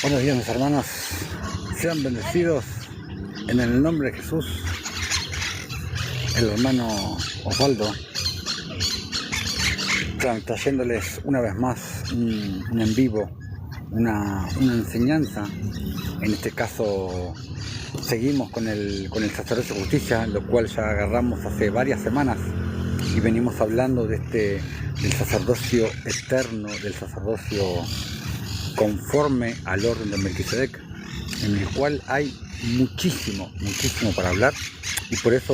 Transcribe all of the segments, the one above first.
Buenos días, mis hermanos, sean bendecidos en el nombre de Jesús. El hermano Osvaldo trayéndoles una vez más un en vivo, una enseñanza. En este caso seguimos con el sacerdocio de justicia, lo cual ya agarramos hace varias semanas y venimos hablando del sacerdocio eterno, del sacerdocio conforme al orden de Melquisedec, en el cual hay muchísimo para hablar, y por eso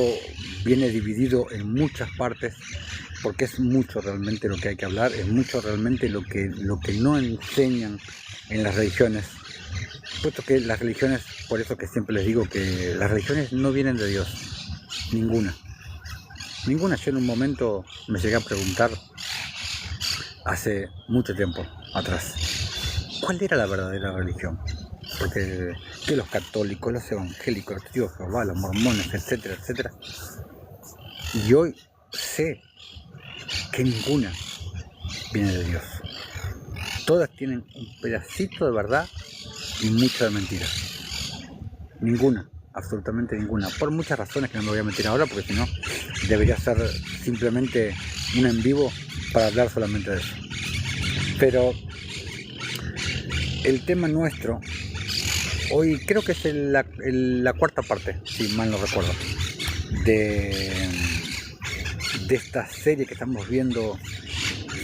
viene dividido en muchas partes, porque es mucho realmente lo que hay que hablar, es mucho realmente lo que no enseñan en las religiones, puesto que las religiones, por eso que siempre les digo que las religiones no vienen de Dios, ninguna. Yo en un momento me llegué a preguntar, hace mucho tiempo atrás, ¿cuál era la verdadera religión? Porque que los católicos, los evangélicos, los testigos de Jehová, los mormones, etcétera, etcétera. Y hoy sé que ninguna viene de Dios. Todas tienen un pedacito de verdad y mucha de mentira. Ninguna, absolutamente ninguna. Por muchas razones que no me voy a meter ahora, porque si no, debería ser simplemente un en vivo para hablar solamente de eso. Pero el tema nuestro hoy creo que es la cuarta parte, si mal no recuerdo, de esta serie que estamos viendo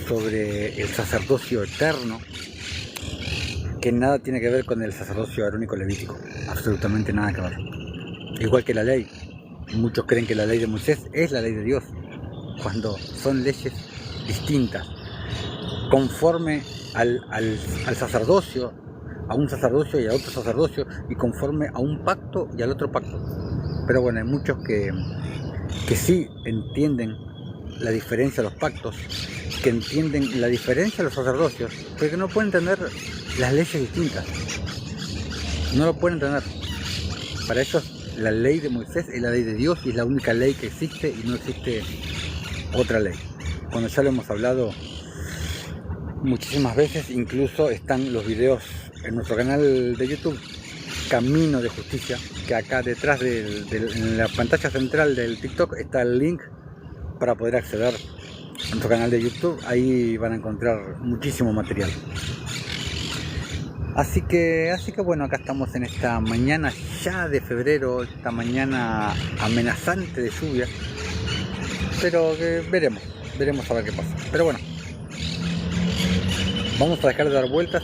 sobre el sacerdocio eterno, que nada tiene que ver con el sacerdocio arónico levítico, absolutamente nada que ver. Igual que la ley, muchos creen que la ley de Moisés es la ley de Dios, cuando son leyes distintas, conforme al sacerdocio, a un sacerdocio y a otro sacerdocio, y conforme a un pacto y al otro pacto. Pero bueno, hay muchos que sí entienden la diferencia de los pactos, que entienden la diferencia de los sacerdocios, pero que no pueden entender las leyes distintas. No lo pueden entender. Para ellos la ley de Moisés es la ley de Dios y es la única ley que existe, y no existe otra ley. Cuando ya lo hemos hablado muchísimas veces, incluso están los videos en nuestro canal de YouTube, Camino de Justicia, que acá detrás en la pantalla central del TikTok está el link para poder acceder a nuestro canal de YouTube. Ahí van a encontrar muchísimo material. Así que bueno, acá estamos en esta mañana ya de febrero, esta mañana amenazante de lluvia, pero veremos a ver qué pasa. Pero bueno, vamos a dejar de dar vueltas,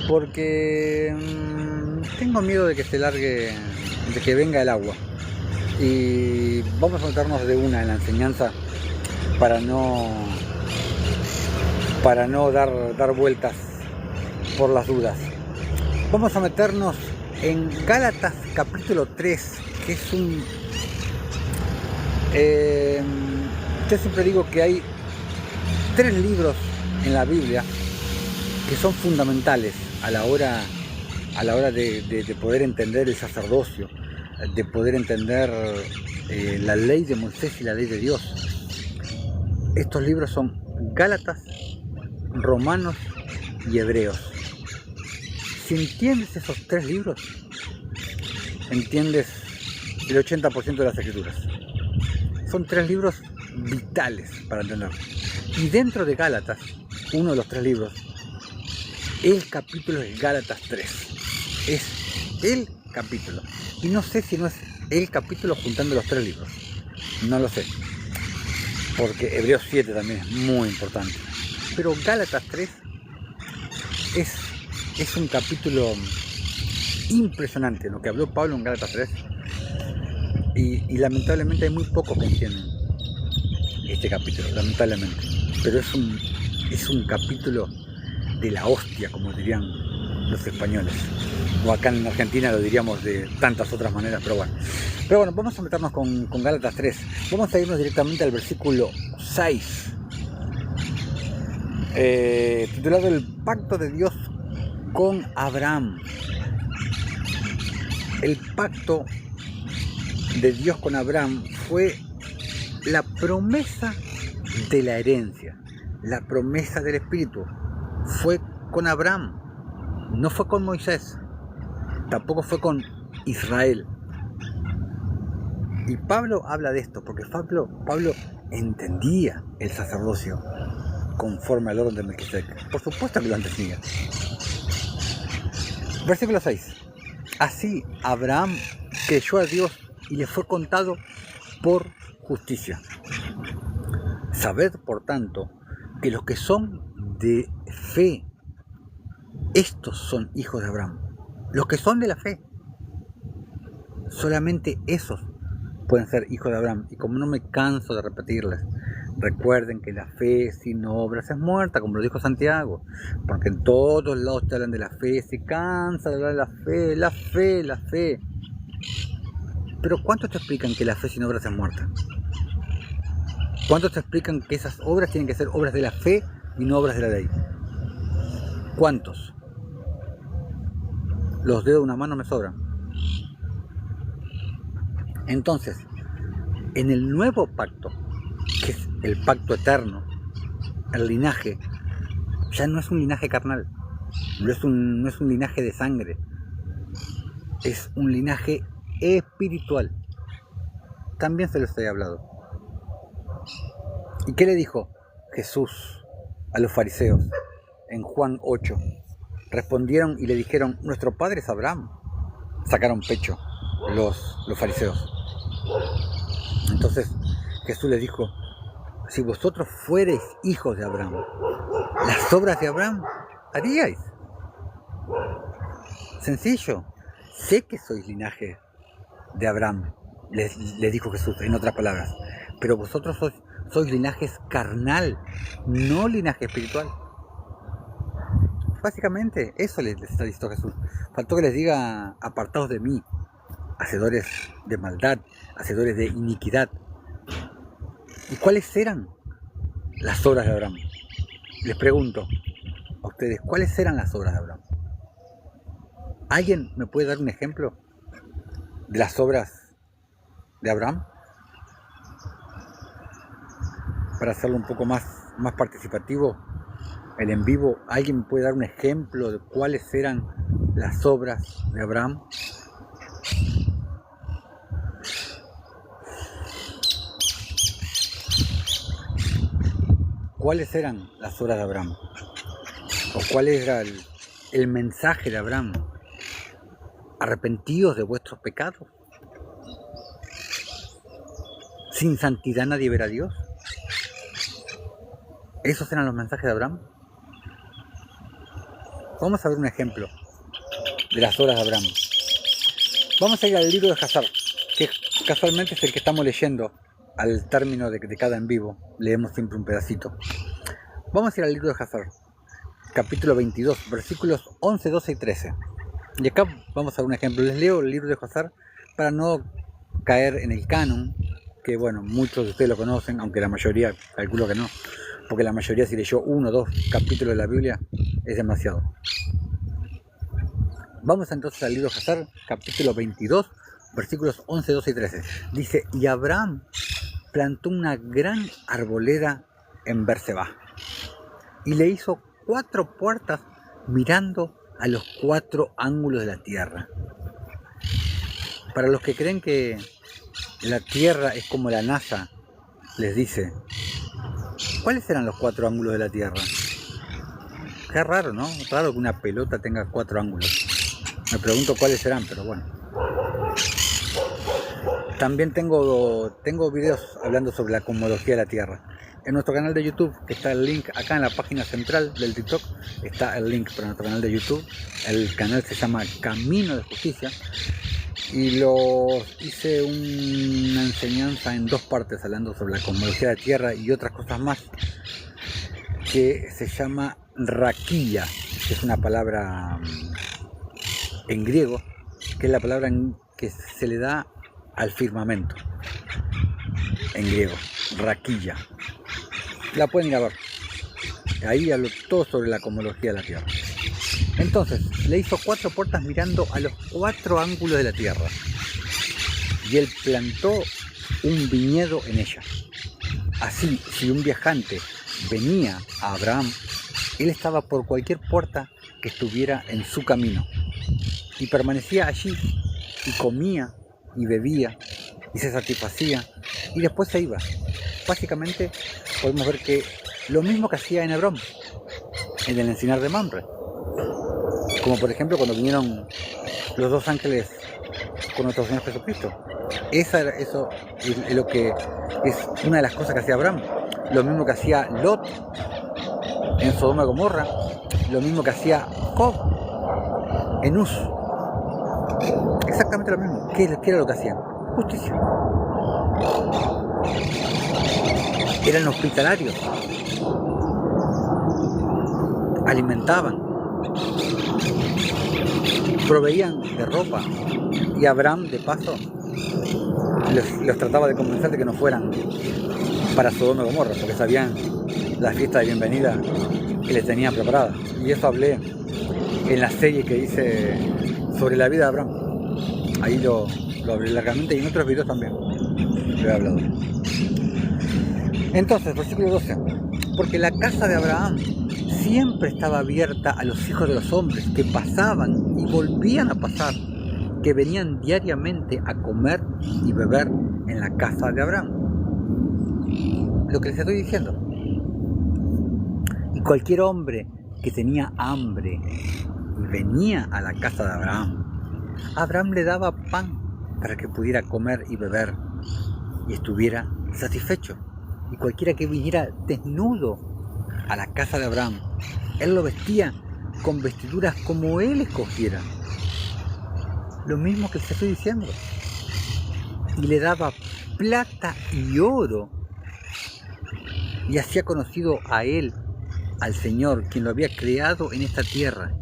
porque tengo miedo de que se largue, de que venga el agua, y vamos a meternos de una en la enseñanza para no dar vueltas por las dudas. Vamos a meternos en Gálatas capítulo 3, que es yo siempre digo que hay 3 libros en la Biblia que son fundamentales a la hora de poder entender el sacerdocio, de poder entender la ley de Moisés y la ley de Dios. Estos libros son Gálatas, Romanos y Hebreos. Si entiendes esos 3 libros, entiendes el 80% de las escrituras. Son 3 libros vitales para entender. Y dentro de Gálatas, uno de los 3 libros, el capítulo es Gálatas 3. Es el capítulo. Y no sé si no es el capítulo juntando los 3 libros. No lo sé. Porque Hebreos 7 también es muy importante. Pero Gálatas 3 es un capítulo impresionante, lo que habló Pablo en Gálatas 3. Y lamentablemente hay muy pocos que entienden este capítulo, lamentablemente. Pero es un capítulo de la hostia, como dirían los españoles, o acá en Argentina lo diríamos de tantas otras maneras, pero bueno, vamos a meternos con Gálatas 3. Vamos a irnos directamente al versículo 6, titulado El pacto de Dios con Abraham. El pacto de Dios con Abraham fue la promesa de la herencia, la promesa del Espíritu. Fue con Abraham. No fue con Moisés, tampoco fue con Israel. Y Pablo habla de esto, porque Pablo entendía el sacerdocio conforme al orden de Melquisedec. Por supuesto que lo entendía. Versículo 6. Así Abraham creyó a Dios y le fue contado por justicia. Sabed, por tanto, que los que son de fe, estos son hijos de Abraham. Los que son de la fe, solamente esos pueden ser hijos de Abraham. Y como no me canso de repetirles, recuerden que la fe sin obras es muerta, como lo dijo Santiago, porque en todos lados te hablan de la fe, se cansa de hablar de la fe. Pero ¿cuántos te explican que la fe sin obras es muerta? ¿Cuántos te explican que esas obras tienen que ser obras de la fe y no obras de la ley? ¿Cuántos? Los dedos de una mano me sobran. Entonces, en el nuevo pacto, que es el pacto eterno, el linaje, ya no es un linaje carnal, no es un linaje de sangre, es un linaje espiritual. También se los he hablado. ¿Y qué le dijo Jesús a los fariseos en Juan 8? Respondieron y le dijeron, nuestro padre es Abraham. Sacaron pecho los fariseos. Entonces Jesús les dijo, si vosotros fuereis hijos de Abraham, las obras de Abraham haríais. Sencillo. Sé que sois linaje de Abraham, les dijo Jesús en otras palabras, pero vosotros sois linaje carnal, no linaje espiritual. Básicamente eso les está diciendo Jesús. Faltó que les diga, apartados de mí, hacedores de maldad, hacedores de iniquidad. ¿Y cuáles eran las obras de Abraham? Les pregunto a ustedes, ¿cuáles eran las obras de Abraham? ¿Alguien me puede dar un ejemplo de las obras de Abraham? Para hacerlo un poco más participativo, el en vivo, ¿alguien me puede dar un ejemplo de cuáles eran las obras de Abraham? ¿Cuáles eran las obras de Abraham? ¿O cuál era el mensaje de Abraham? Arrepentíos de vuestros pecados. Sin santidad nadie verá a Dios. ¿Esos eran los mensajes de Abraham? Vamos a ver un ejemplo de las obras de Abraham. Vamos a ir al libro de Hazar, que casualmente es el que estamos leyendo al término de cada en vivo. Leemos siempre un pedacito. Vamos a ir al libro de Hazar, capítulo 22, versículos 11, 12 y 13. Y acá vamos a ver un ejemplo. Les leo el libro de Hazar para no caer en el canon, que bueno, muchos de ustedes lo conocen, aunque la mayoría, calculo que no, porque la mayoría si leyó 1 o 2 capítulos de la Biblia es demasiado. Vamos entonces al libro de Hazar, capítulo 22, versículos 11, 12 y 13. Dice, y Abraham plantó una gran arboleda en Berseba y le hizo 4 puertas mirando a los 4 ángulos de la tierra. Para los que creen que la tierra es como la NASA, les dice, ¿cuáles eran los 4 ángulos de la tierra? Qué raro, ¿no? Raro que una pelota tenga 4 ángulos. Me pregunto cuáles serán, pero bueno. También tengo videos hablando sobre la cosmología de la Tierra. En nuestro canal de YouTube, que está el link acá en la página central del TikTok, está el link para nuestro canal de YouTube. El canal se llama Camino de Justicia. Y hice una enseñanza en 2 partes hablando sobre la cosmología de la Tierra y otras cosas más, que se llama raquilla, que es una palabra en griego, que es la palabra que se le da al firmamento, en griego, raquilla. La pueden ir a ver. Ahí hablo todo sobre la cosmología de la Tierra. Entonces, le hizo 4 puertas mirando a los 4 ángulos de la Tierra. Y él plantó un viñedo en ella. Así, si un viajante venía a Abraham, él estaba por cualquier puerta que estuviera en su camino. Y permanecía allí, y comía, y bebía, y se satisfacía, y después se iba. Básicamente podemos ver que lo mismo que hacía en Hebrón, en el encinar de Mamre. Como por ejemplo cuando vinieron los dos ángeles con nuestro Señor Jesucristo. Eso es lo que es una de las cosas que hacía Abraham. Lo mismo que hacía Lot en Sodoma y Gomorra. Lo mismo que hacía Job en Uz. Exactamente lo mismo. ¿Qué era lo que hacían? Justicia. Eran hospitalarios. Alimentaban. Proveían de ropa. Y Abraham, de paso, los trataba de convencer de que no fueran para Sodoma y Gomorra, porque sabían la fiesta de bienvenida que les tenían preparada. Y eso hablé en la serie que hice sobre la vida de Abraham. Ahí lo hablé largamente y en otros videos también lo he hablado. Entonces, versículo 12. Porque la casa de Abraham siempre estaba abierta a los hijos de los hombres que pasaban y volvían a pasar, que venían diariamente a comer y beber en la casa de Abraham. Lo que les estoy diciendo. Y cualquier hombre que tenía hambre y venía a la casa de Abraham, Abraham le daba pan para que pudiera comer y beber y estuviera satisfecho. Y cualquiera que viniera desnudo a la casa de Abraham, él lo vestía con vestiduras como él escogiera. Lo mismo que les estoy diciendo. Y le daba plata y oro. Y hacía conocido a él, al Señor, quien lo había creado en esta tierra.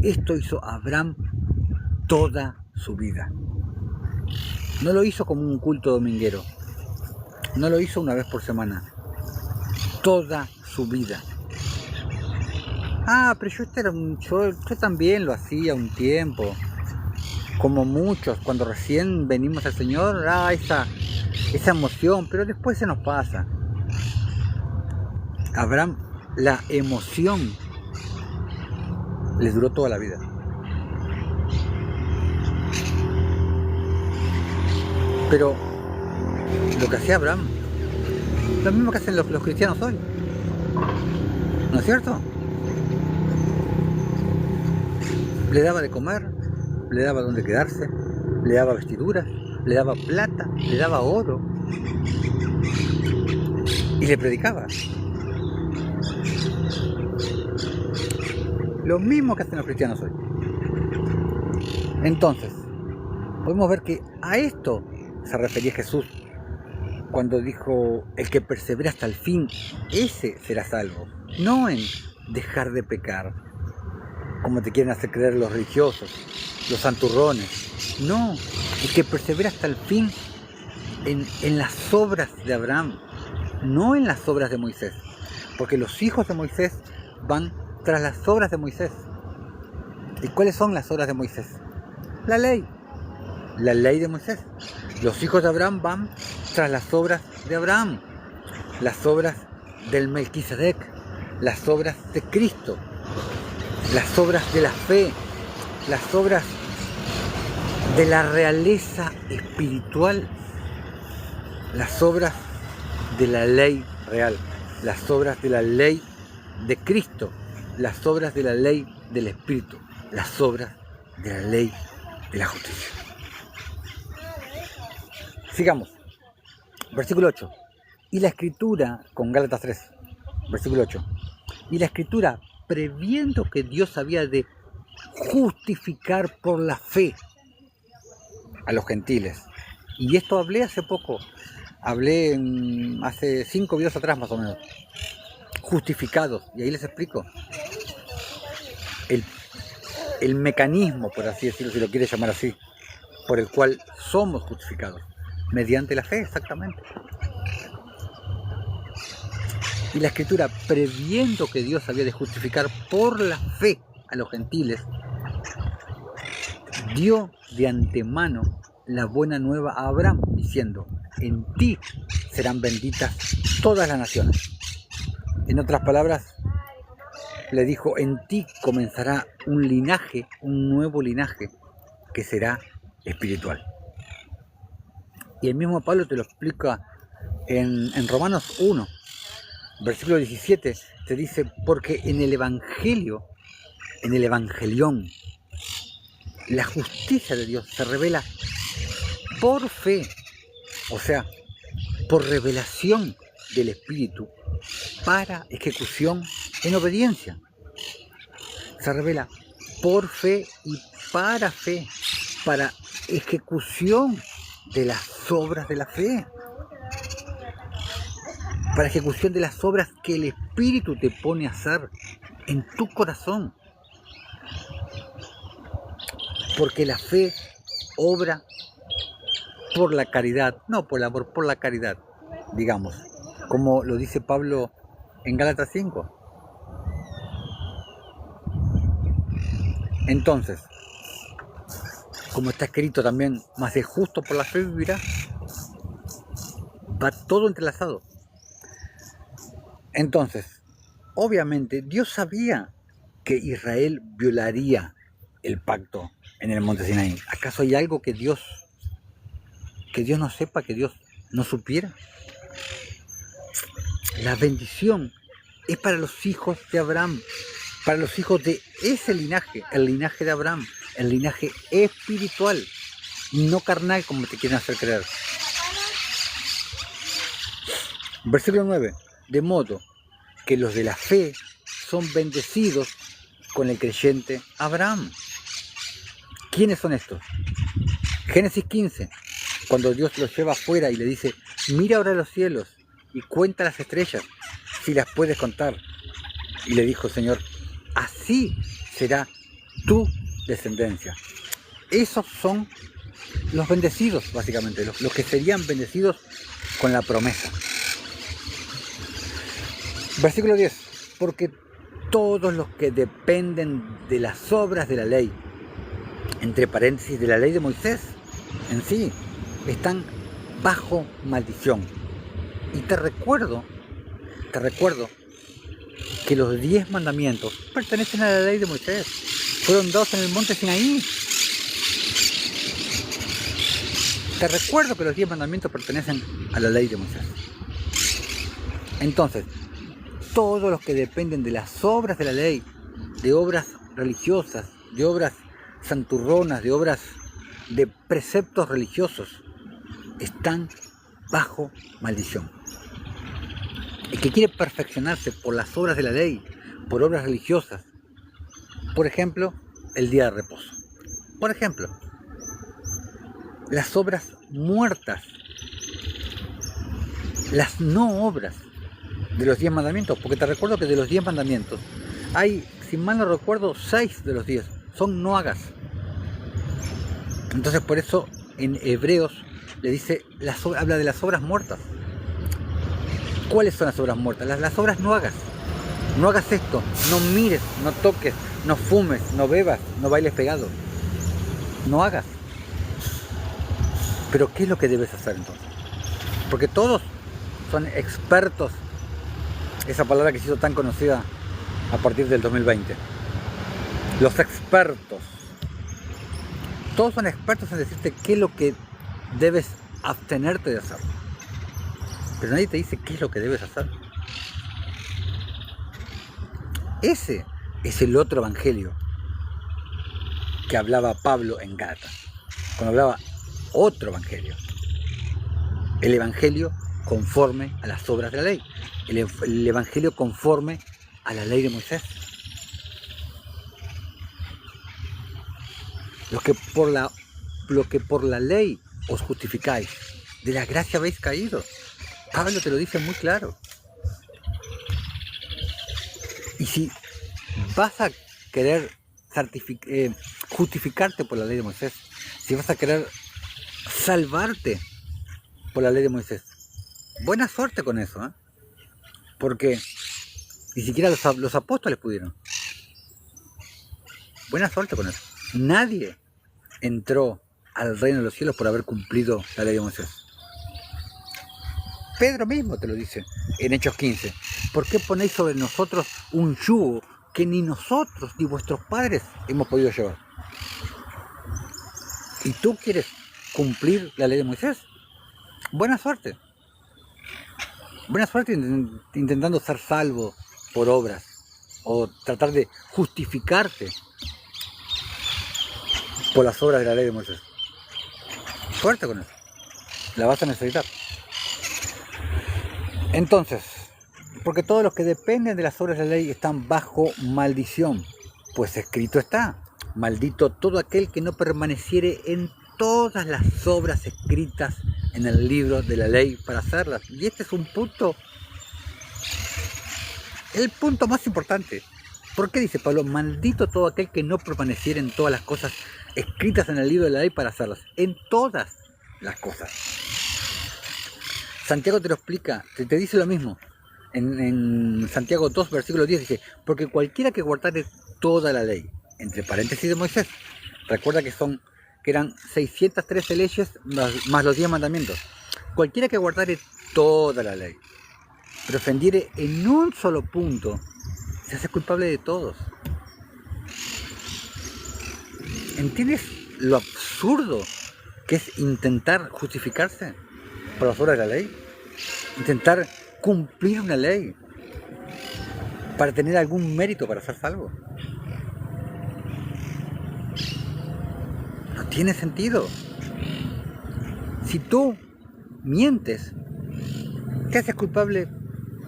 Esto hizo Abraham toda su vida. No lo hizo como un culto dominguero. No lo hizo una vez por semana. Toda su vida. Pero yo también lo hacía un tiempo. Como muchos, cuando recién venimos al Señor, esa emoción, pero después se nos pasa. Abraham, la emoción les duró toda la vida. Pero lo que hacía Abraham, lo mismo que hacen los cristianos hoy, ¿no es cierto? Le daba de comer, le daba donde quedarse, le daba vestiduras, le daba plata, le daba oro y le predicaba. Lo mismo que hacen los cristianos hoy. Entonces, podemos ver que a esto se refería Jesús cuando dijo: el que persevera hasta el fin, ese será salvo. No en dejar de pecar, como te quieren hacer creer los religiosos, los santurrones. No, el que persevera hasta el fin en las obras de Abraham, no en las obras de Moisés. Porque los hijos de Moisés van tras las obras de Moisés. ¿Y cuáles son las obras de Moisés? La ley de Moisés. Los hijos de Abraham van tras las obras de Abraham, las obras del Melquisedec, las obras de Cristo, las obras de la fe, las obras de la realeza espiritual, las obras de la ley real, las obras de la ley de Cristo, las obras de la ley del Espíritu, las obras de la ley de la justicia. Sigamos. Versículo 8. Y la Escritura, con Gálatas 3, versículo 8. Y la Escritura, previendo que Dios había de justificar por la fe a los gentiles. Y esto hablé hace poco. Hablé hace 5 videos atrás más o menos. Justificados. Y ahí les explico el mecanismo, por así decirlo, si lo quieres llamar así, por el cual somos justificados. Mediante la fe, exactamente. Y la Escritura, previendo que Dios había de justificar por la fe a los gentiles, dio de antemano la buena nueva a Abraham, diciendo: en ti serán benditas todas las naciones. En otras palabras, le dijo, en ti comenzará un linaje, un nuevo linaje, que será espiritual. Y el mismo Pablo te lo explica en Romanos 1, versículo 17, te dice, porque en el Evangelio, en el Evangelión, la justicia de Dios se revela por fe, o sea, por revelación del Espíritu, para ejecución en obediencia. Se revela por fe y para ejecución de las obras de la fe, para ejecución de las obras que el Espíritu te pone a hacer en tu corazón. Porque la fe obra por la caridad, no por el amor, por la caridad, digamos, como lo dice Pablo en Gálatas 5. Entonces, como está escrito también, más el justo por la fe vivirá, va todo entrelazado. Entonces, obviamente, Dios sabía que Israel violaría el pacto en el monte Sinaí. ¿Acaso hay algo que Dios no sepa, que Dios no supiera? La bendición es para los hijos de Abraham, para los hijos de ese linaje, el linaje de Abraham, el linaje espiritual, no carnal como te quieren hacer creer. Versículo 9. De modo que los de la fe son bendecidos con el creyente Abraham. ¿Quiénes son estos? Génesis 15, cuando Dios los lleva afuera y le dice, mira ahora los cielos y cuenta las estrellas, si las puedes contar. Y le dijo el Señor, así será tu descendencia. Esos son los bendecidos, básicamente, los que serían bendecidos con la promesa. Versículo 10, porque todos los que dependen de las obras de la ley, entre paréntesis, de la ley de Moisés en sí, están bajo maldición. Y te recuerdo que los 10 mandamientos pertenecen a la ley de Moisés. Fueron dados en el monte Sinaí. Te recuerdo que los 10 mandamientos pertenecen a la ley de Moisés. Entonces, todos los que dependen de las obras de la ley, de obras religiosas, de obras santurronas, de obras de preceptos religiosos, están bajo maldición. El que quiere perfeccionarse por las obras de la ley, por obras religiosas, por ejemplo, el día de reposo. Por ejemplo, las obras muertas, las no obras de los 10 mandamientos, porque te recuerdo que de los 10 mandamientos hay, si mal no recuerdo, 6 de los 10 son no hagas. Entonces por eso en Hebreos le dice, habla de las obras muertas. ¿Cuáles son las obras muertas? Las obras no hagas. No hagas esto, no mires, no toques, no fumes, no bebas, no bailes pegado. No hagas. Pero ¿qué es lo que debes hacer entonces? Porque todos son expertos, esa palabra que se hizo tan conocida a partir del 2020. Los expertos. Todos son expertos en decirte qué es lo que debes abstenerte de hacer. Pero nadie te dice qué es lo que debes hacer. Ese es el otro evangelio que hablaba Pablo en Gálatas. Cuando hablaba otro evangelio. El evangelio conforme a las obras de la ley. El evangelio conforme a la ley de Moisés. Lo que por la ley os justificáis, de la gracia habéis caído. Pablo te lo dice muy claro. Y si vas a querer justificarte por la ley de Moisés, si vas a querer salvarte por la ley de Moisés, buena suerte con eso, ¿eh? Porque ni siquiera los apóstoles pudieron. Buena suerte con eso. Nadie entró al reino de los cielos por haber cumplido la ley de Moisés. Pedro mismo te lo dice en Hechos 15. ¿Por qué ponéis sobre nosotros un yugo que ni nosotros ni vuestros padres hemos podido llevar. ¿Y tú quieres cumplir la ley de Moisés? Buena suerte. Buena suerte intentando ser salvo por obras o tratar de justificarte por las obras de la ley de Moisés. Suerte con eso. La vas a necesitar. Entonces, porque todos los que dependen de las obras de la ley están bajo maldición, pues escrito está: maldito todo aquel que no permaneciere en todas las obras escritas en el libro de la ley para hacerlas. Y este es un punto, el punto más importante. ¿Por qué dice Pablo, maldito todo aquel que no permaneciera en todas las cosas escritas en el libro de la ley para hacerlas? En todas las cosas. Santiago te lo explica, te dice lo mismo. En Santiago 2, versículo 10 dice: porque cualquiera que guardare toda la ley, entre paréntesis de Moisés, recuerda que eran 613 leyes más los 10 mandamientos. Cualquiera que guardare toda la ley, pero ofendiere en un solo punto, se hace culpable de todos. ¿Entiendes lo absurdo que es intentar justificarse por las obras de la ley? Intentar cumplir una ley para tener algún mérito para ser salvo. No tiene sentido. Si tú mientes, te haces culpable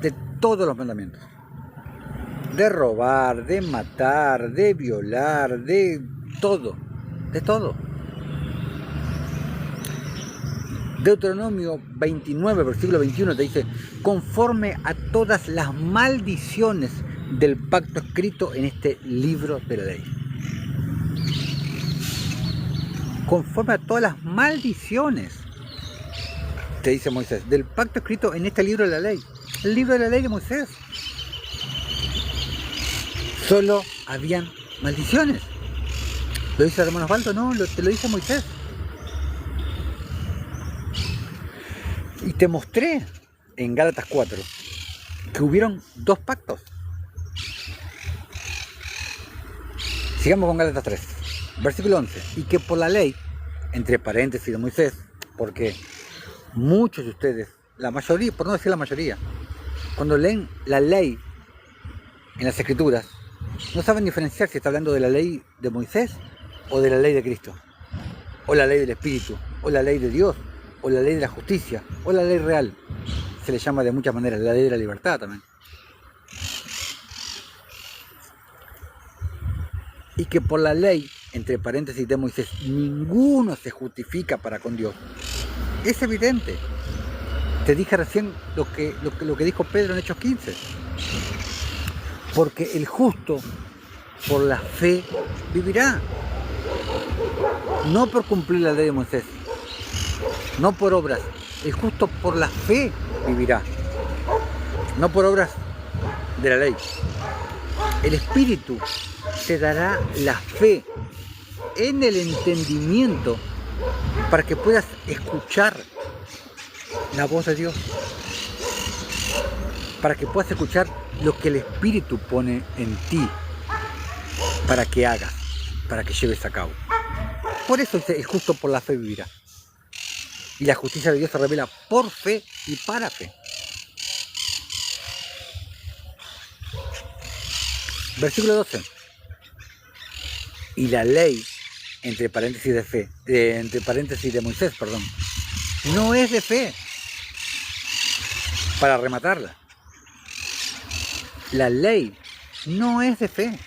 de todos los mandamientos. De robar, de matar, de violar, de todo. De todo. Deuteronomio 29, versículo 21 te dice: conforme a todas las maldiciones del pacto escrito en este libro de la ley. Conforme a todas las maldiciones, te dice Moisés, del pacto escrito en este libro de la ley. El libro de la ley de Moisés. Solo habían maldiciones. ¿Lo dice el hermano Osvaldo? No, te lo dice Moisés. Y te mostré en Gálatas 4 que hubieron dos pactos. Sigamos con Gálatas 3, versículo 11. Y que por la ley, entre paréntesis de Moisés, porque muchos de ustedes, la mayoría, por no decir la mayoría, cuando leen la ley en las Escrituras, no saben diferenciar si está hablando de la ley de Moisés o de la ley de Cristo, o la ley del Espíritu, o la ley de Dios, o la ley de la justicia, o la ley real. Se le llama de muchas maneras, la ley de la libertad también. Y que por la ley, entre paréntesis de Moisés, ninguno se justifica para con Dios. Es evidente. Te dije recién lo que dijo Pedro en Hechos 15. Porque el justo por la fe vivirá. No por cumplir la ley de Moisés, no por obras. El justo por la fe vivirá, no por obras de la ley. El Espíritu te dará la fe en el entendimiento para que puedas escuchar la voz de Dios, para que puedas escuchar lo que el Espíritu pone en ti para que hagas, para que lleves a cabo. Por eso el justo por la fe vivirá. Y la justicia de Dios se revela por fe y para fe. Versículo 12. Y la ley, entre paréntesis de fe, entre paréntesis de Moisés, perdón, no es de fe. Para rematarla, la ley no es de fe.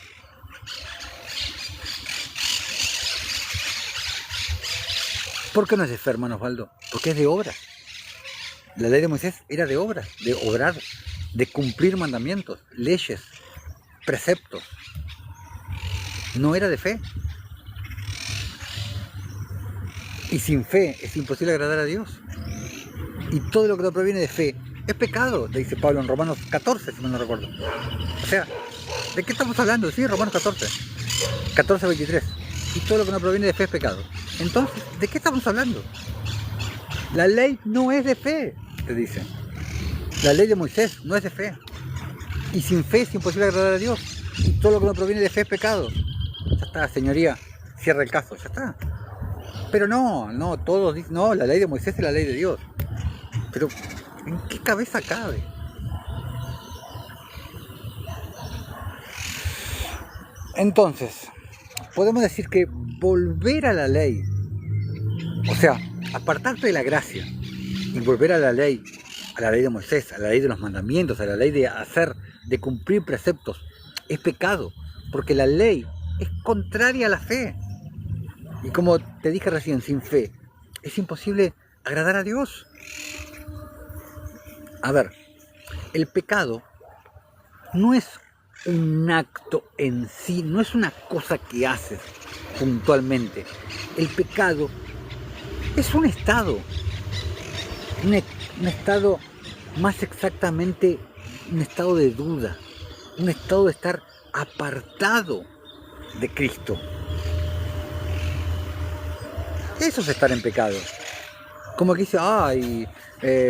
¿Por qué no es de fe, hermano Osvaldo? Porque es de obras. La ley de Moisés era de obras, de obrar, de cumplir mandamientos, leyes, preceptos. No era de fe. Y sin fe es imposible agradar a Dios. Y todo lo que no proviene de fe es pecado, dice Pablo en Romanos 14, si mal no recuerdo. O sea, ¿de qué estamos hablando? Sí, Romanos 14, 23. Y todo lo que no proviene de fe es pecado. Entonces, ¿de qué estamos hablando? La ley no es de fe, te dice. La ley de Moisés no es de fe. Y sin fe es imposible agradar a Dios. Y todo lo que no proviene de fe es pecado. Ya está, señoría, cierra el caso, ya está. Pero no, todos dicen, no, la ley de Moisés es la ley de Dios. Pero, ¿en qué cabeza cabe? Entonces, podemos decir que volver a la ley, o sea, apartarte de la gracia y volver a la ley de Moisés, a la ley de los mandamientos, a la ley de cumplir preceptos, es pecado, porque la ley es contraria a la fe. Y como te dije recién, sin fe es imposible agradar a Dios. A ver, el pecado no es un acto en sí, no es una cosa que haces puntualmente. El pecado es un estado, un estado, más exactamente un estado de duda, un estado de estar apartado de Cristo. Eso es estar en pecado. Como que dice, ay,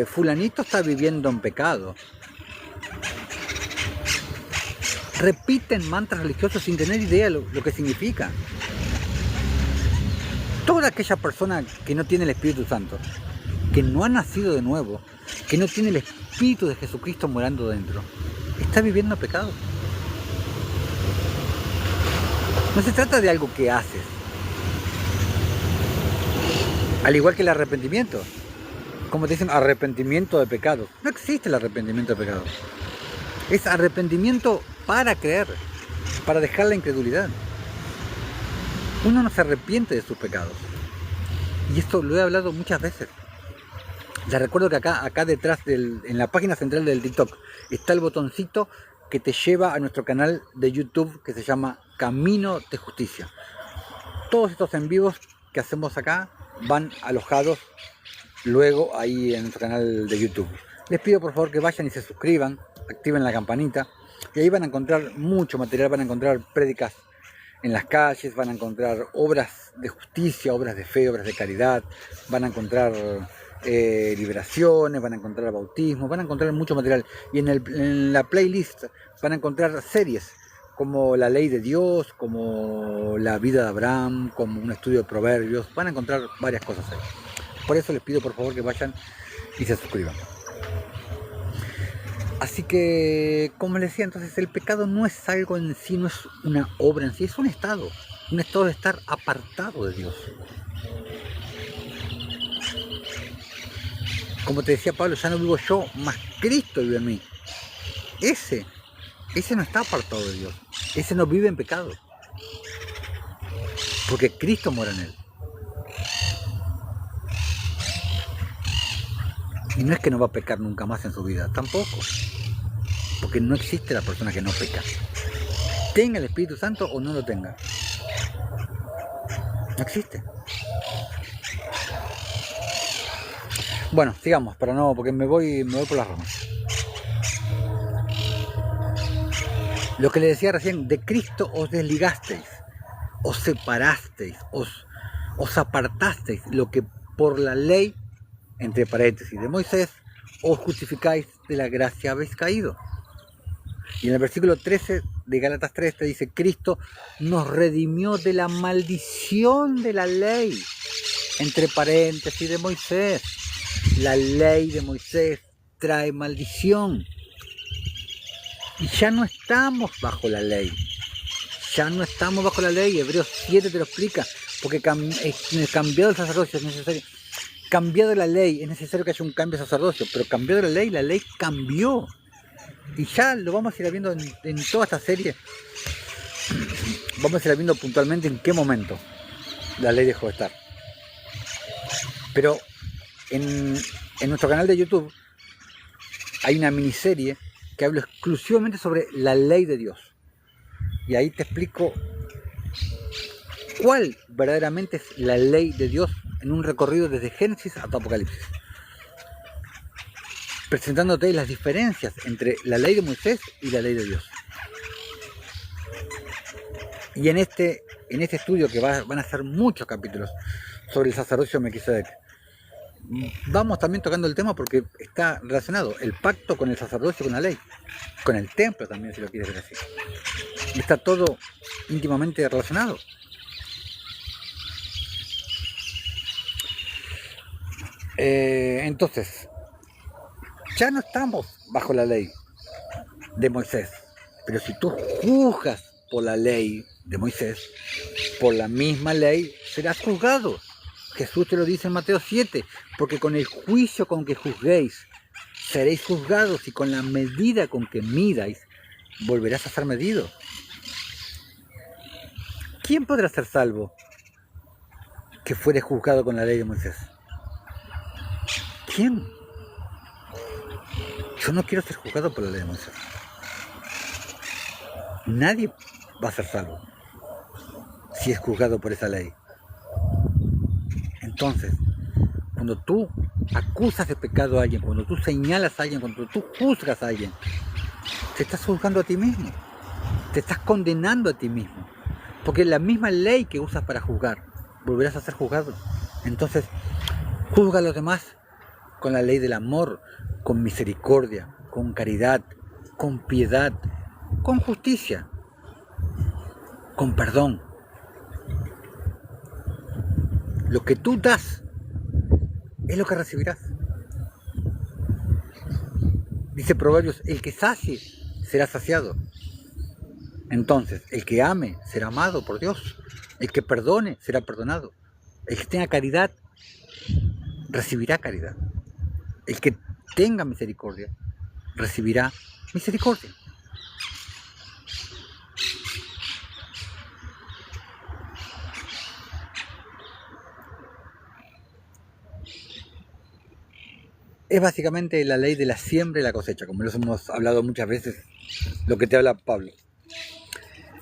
fulanito está viviendo en pecado. Repiten mantras religiosos sin tener idea lo que significa. Toda aquella persona que no tiene el Espíritu Santo, que no ha nacido de nuevo, que no tiene el Espíritu de Jesucristo morando dentro, está viviendo pecado. No se trata de algo que haces. Al igual que el arrepentimiento. Como te dicen, arrepentimiento de pecados. No existe el arrepentimiento de pecados. Es arrepentimiento para creer, para dejar la incredulidad. Uno no se arrepiente de sus pecados. Y esto lo he hablado muchas veces. Les recuerdo que acá detrás, en la página central del TikTok, está el botoncito que te lleva a nuestro canal de YouTube que se llama Camino de Justicia. Todos estos en vivos que hacemos acá van alojados luego ahí en nuestro canal de YouTube. Les pido por favor que vayan y se suscriban, activen la campanita y ahí van a encontrar mucho material, van a encontrar prédicas en las calles, van a encontrar obras de justicia, obras de fe, obras de caridad, van a encontrar liberaciones, van a encontrar bautismo, van a encontrar mucho material y en la playlist van a encontrar series como la ley de Dios, como la vida de Abraham, como un estudio de proverbios, van a encontrar varias cosas ahí. Por eso les pido por favor que vayan y se suscriban. Así que, como les decía, entonces el pecado no es algo en sí, no es una obra en sí, es un estado de estar apartado de Dios. Como te decía Pablo, ya no vivo yo, mas Cristo vive en mí. Ese no está apartado de Dios, ese no vive en pecado, porque Cristo mora en él. Y no es que no va a pecar nunca más en su vida, tampoco. Porque no existe la persona que no peca. Tenga el Espíritu Santo o no lo tenga. No existe. Bueno, sigamos, pero no, porque me voy por las ramas. Lo que le decía recién, de Cristo os desligasteis, os separasteis, os apartasteis, lo que por la ley, entre paréntesis, de Moisés, os justificáis de la gracia habéis caído. Y en el versículo 13 de Gálatas 3 te dice, Cristo nos redimió de la maldición de la ley, entre paréntesis, de Moisés. La ley de Moisés trae maldición. Y ya no estamos bajo la ley. Ya no estamos bajo la ley. Hebreos 7 te lo explica. Porque cambiado el sacerdocio es necesario. Cambiado la ley, es necesario que haya un cambio de sacerdocio. Pero cambiado la ley cambió. Y ya lo vamos a ir viendo en toda esta serie. Vamos a ir viendo puntualmente en qué momento la ley dejó de estar. Pero en nuestro canal de YouTube hay una miniserie que habla exclusivamente sobre la ley de Dios. Y ahí te explico cuál verdaderamente es la ley de Dios en un recorrido desde Génesis hasta Apocalipsis. Presentándote las diferencias entre la ley de Moisés y la ley de Dios. Y en este estudio, que van a ser muchos capítulos sobre el sacerdocio de Melquisedec, vamos también tocando el tema porque está relacionado el pacto con el sacerdocio, con la ley, con el templo también, si lo quieres ver así. Está todo íntimamente relacionado. Entonces, ya no estamos bajo la ley de Moisés, pero si tú juzgas por la ley de Moisés, por la misma ley serás juzgado. Jesús te lo dice en Mateo 7, porque con el juicio con que juzguéis seréis juzgados, y con la medida con que midáis volverás a ser medido. ¿Quién podrá ser salvo que fuere juzgado con la ley de Moisés? ¿Quién? Yo no quiero ser juzgado por la ley de Moisés. Nadie va a ser salvo si es juzgado por esa ley. Entonces, cuando tú acusas de pecado a alguien, cuando tú señalas a alguien, cuando tú juzgas a alguien, te estás juzgando a ti mismo, te estás condenando a ti mismo, porque la misma ley que usas para juzgar, volverás a ser juzgado. Entonces, juzga a los demás con la ley del amor, con misericordia, con caridad, con piedad, con justicia, con perdón. Lo que tú das es lo que recibirás. Dice Proverbios, el que sacie será saciado. Entonces, el que ame será amado por Dios. El que perdone será perdonado. El que tenga caridad recibirá caridad. El que tenga misericordia recibirá misericordia. Es básicamente la ley de la siembra y la cosecha, como lo hemos hablado muchas veces, lo que te habla Pablo.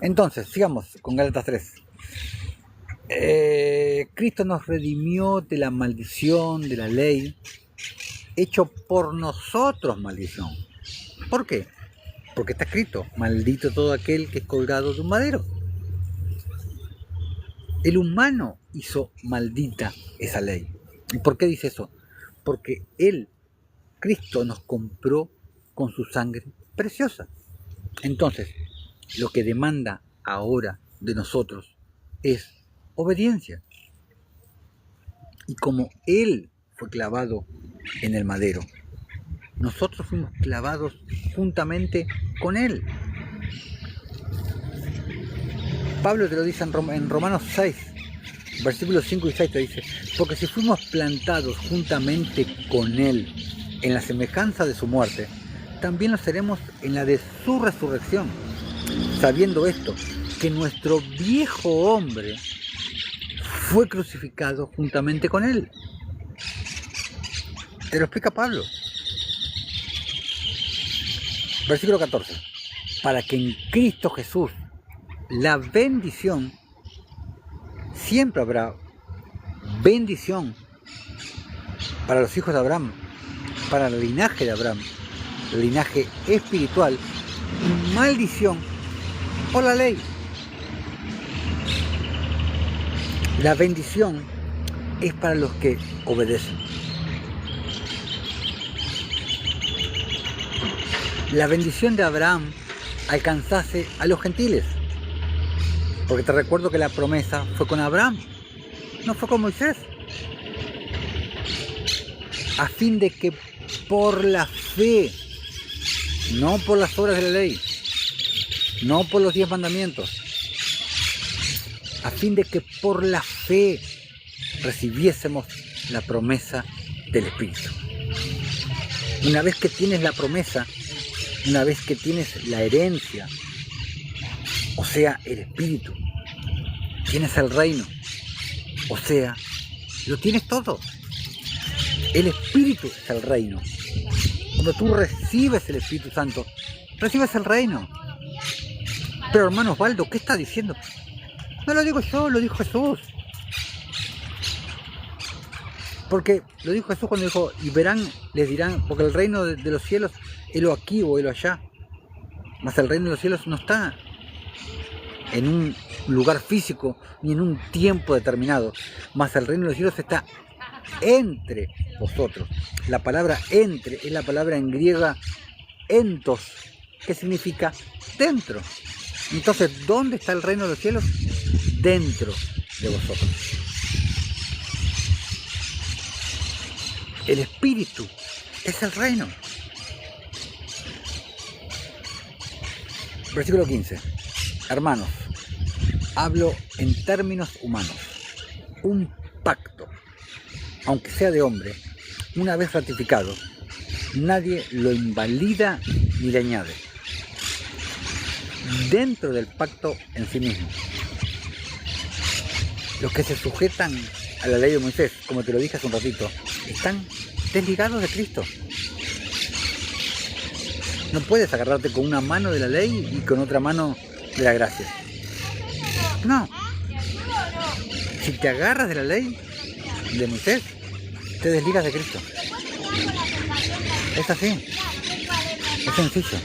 Entonces, sigamos con Gálatas 3. Cristo nos redimió de la maldición de la ley, hecho por nosotros maldición. ¿Por qué? Porque está escrito, maldito todo aquel que es colgado de un madero. El humano hizo maldita esa ley. ¿Y por qué dice eso? Porque Cristo nos compró con su sangre preciosa. Entonces, lo que demanda ahora de nosotros es obediencia. Y como Él fue clavado en el madero, nosotros fuimos clavados juntamente con Él. Pablo te lo dice en Romanos 6, versículos 5 y 6 te dice, porque si fuimos plantados juntamente con Él en la semejanza de su muerte, también lo seremos en la de su resurrección, sabiendo esto, que nuestro viejo hombre fue crucificado juntamente con Él. Te lo explica Pablo. Versículo 14. Para que en Cristo Jesús la bendición, siempre habrá bendición para los hijos de Abraham, para el linaje de Abraham, el linaje espiritual, y maldición por la ley. La bendición es para los que obedecen. La bendición de Abraham alcanzase a los gentiles. Porque te recuerdo que la promesa fue con Abraham, no fue con Moisés. A fin de que por la fe, no por las obras de la ley, no por los 10 mandamientos, a fin de que por la fe recibiésemos la promesa del Espíritu. Una vez que tienes la promesa, una vez que tienes la herencia, o sea, el Espíritu, tienes el reino, o sea, lo tienes todo. El Espíritu es el reino. Cuando tú recibes el Espíritu Santo, recibes el reino. Pero hermano Osvaldo, ¿qué está diciendo? No lo digo yo, lo dijo Jesús. Porque lo dijo Jesús cuando dijo, y verán, les dirán, porque el reino de los cielos, helo aquí o helo allá. Mas el reino de los cielos no está en un lugar físico ni en un tiempo determinado. Mas el reino de los cielos está entre vosotros. La palabra entre es la palabra en griega entos, que significa dentro. Entonces, ¿dónde está el reino de los cielos? Dentro de vosotros. El Espíritu es el reino. Versículo 15. Hermanos, hablo en términos humanos. Un pacto, aunque sea de hombre, una vez ratificado, nadie lo invalida ni le añade. Dentro del pacto en sí mismo, los que se sujetan a la ley de Moisés, como te lo dije hace un ratito, están desligados de Cristo. No puedes agarrarte con una mano de la ley y con otra mano de la gracia. No. Si te agarras de la ley de Moisés, te desligas de Cristo. Es así. Es sencillo.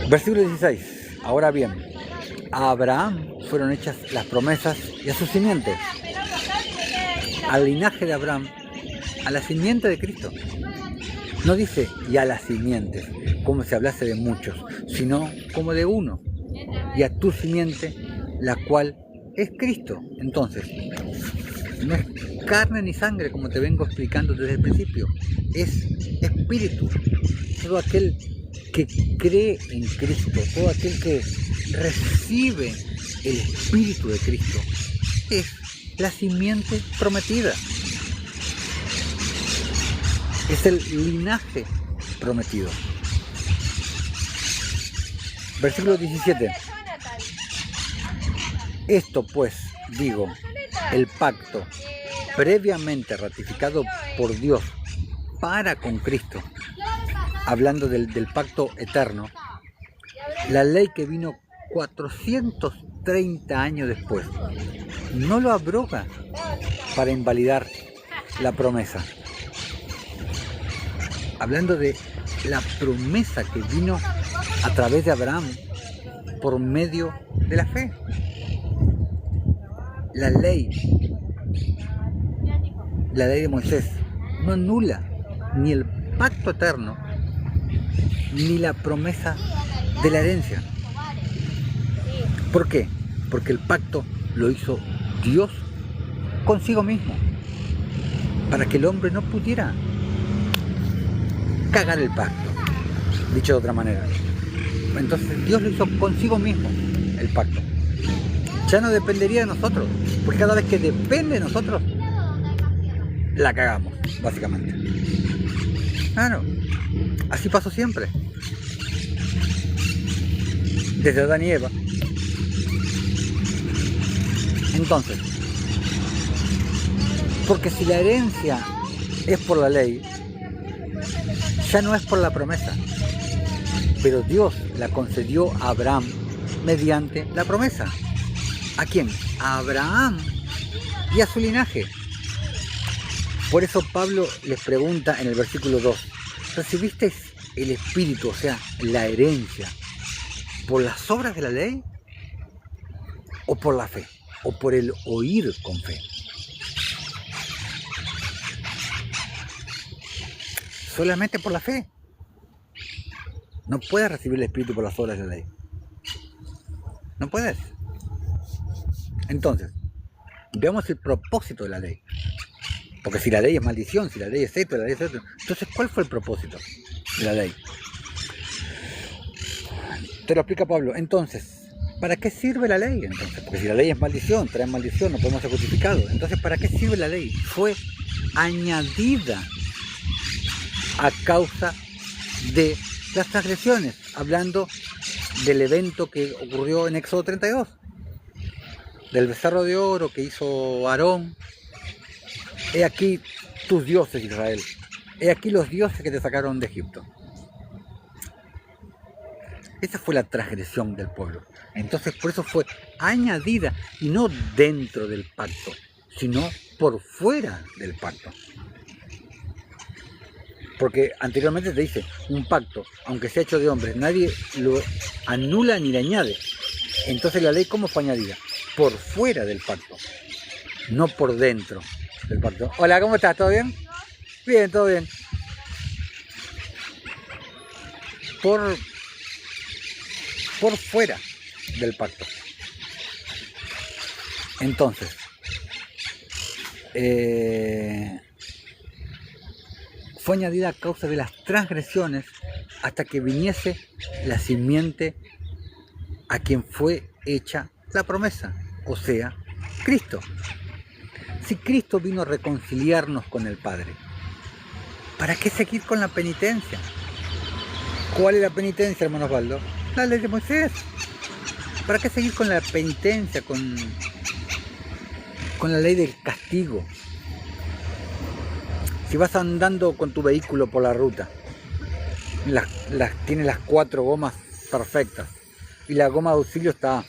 Versículo 16. Ahora bien, a Abraham fueron hechas las promesas y a su simiente. Al linaje de Abraham, a la simiente de Cristo. No dice y a las simientes, como si hablase de muchos, sino como de uno. Y a tu simiente, la cual es Cristo. Entonces, no es carne ni sangre, como te vengo explicando desde el principio. Es espíritu. Todo aquel que cree en Cristo, todo aquel que recibe el Espíritu de Cristo, es la simiente prometida. Es el linaje prometido. Versículo 17. Esto pues, digo, el pacto previamente ratificado por Dios para con Cristo, hablando del pacto eterno, la ley que vino 430 años después, no lo abroga para invalidar la promesa. Hablando de la promesa que vino a través de Abraham por medio de la fe. La ley de Moisés no anula ni el pacto eterno ni la promesa de la herencia. ¿Por qué? Porque el pacto lo hizo Dios consigo mismo, para que el hombre no pudiera cagar el pacto, dicho de otra manera. Entonces Dios lo hizo consigo mismo, el pacto. Ya no dependería de nosotros, porque cada vez que depende de nosotros, la cagamos, básicamente. Claro, así pasó siempre. Desde Adán y Eva. Entonces, porque si la herencia es por la ley, ya no es por la promesa, pero Dios la concedió a Abraham mediante la promesa. ¿A quién? A Abraham y a su linaje. Por eso Pablo les pregunta en el versículo 2, ¿recibisteis el Espíritu, o sea, la herencia, por las obras de la ley o por la fe, o por el oír con fe? Solamente por la fe. No puedes recibir el Espíritu por las obras de la ley. No puedes. Entonces, veamos el propósito de la ley. Porque si la ley es maldición, si la ley es esto, la ley es esto. Entonces, ¿cuál fue el propósito de la ley? Te lo explica Pablo. Entonces, ¿para qué sirve la ley? Entonces, porque si la ley es maldición, trae maldición, no podemos ser justificados. Entonces, ¿para qué sirve la ley? Fue añadida a causa de las transgresiones, hablando del evento que ocurrió en Éxodo 32, del becerro de oro que hizo Aarón. He aquí tus dioses, Israel. He aquí los dioses que te sacaron de Egipto. Esa fue la transgresión del pueblo. Entonces, por eso fue añadida, y no dentro del pacto, sino por fuera del pacto. Porque anteriormente te dice, un pacto, aunque sea hecho de hombres, nadie lo anula ni le añade. Entonces la ley, ¿cómo fue añadida? Por fuera del pacto, no por dentro del pacto. Hola, ¿cómo estás? ¿Todo bien? Bien, todo bien. por fuera del pacto. Entonces, fue añadida a causa de las transgresiones hasta que viniese la simiente a quien fue hecha la promesa, o sea, Cristo. Si Cristo vino a reconciliarnos con el Padre, ¿para qué seguir con la penitencia? ¿Cuál es la penitencia, hermano Osvaldo? La ley de Moisés. ¿Para qué seguir con la penitencia, con la ley del castigo? Si vas andando con tu vehículo por la ruta, tiene las 4 gomas perfectas y la goma de auxilio está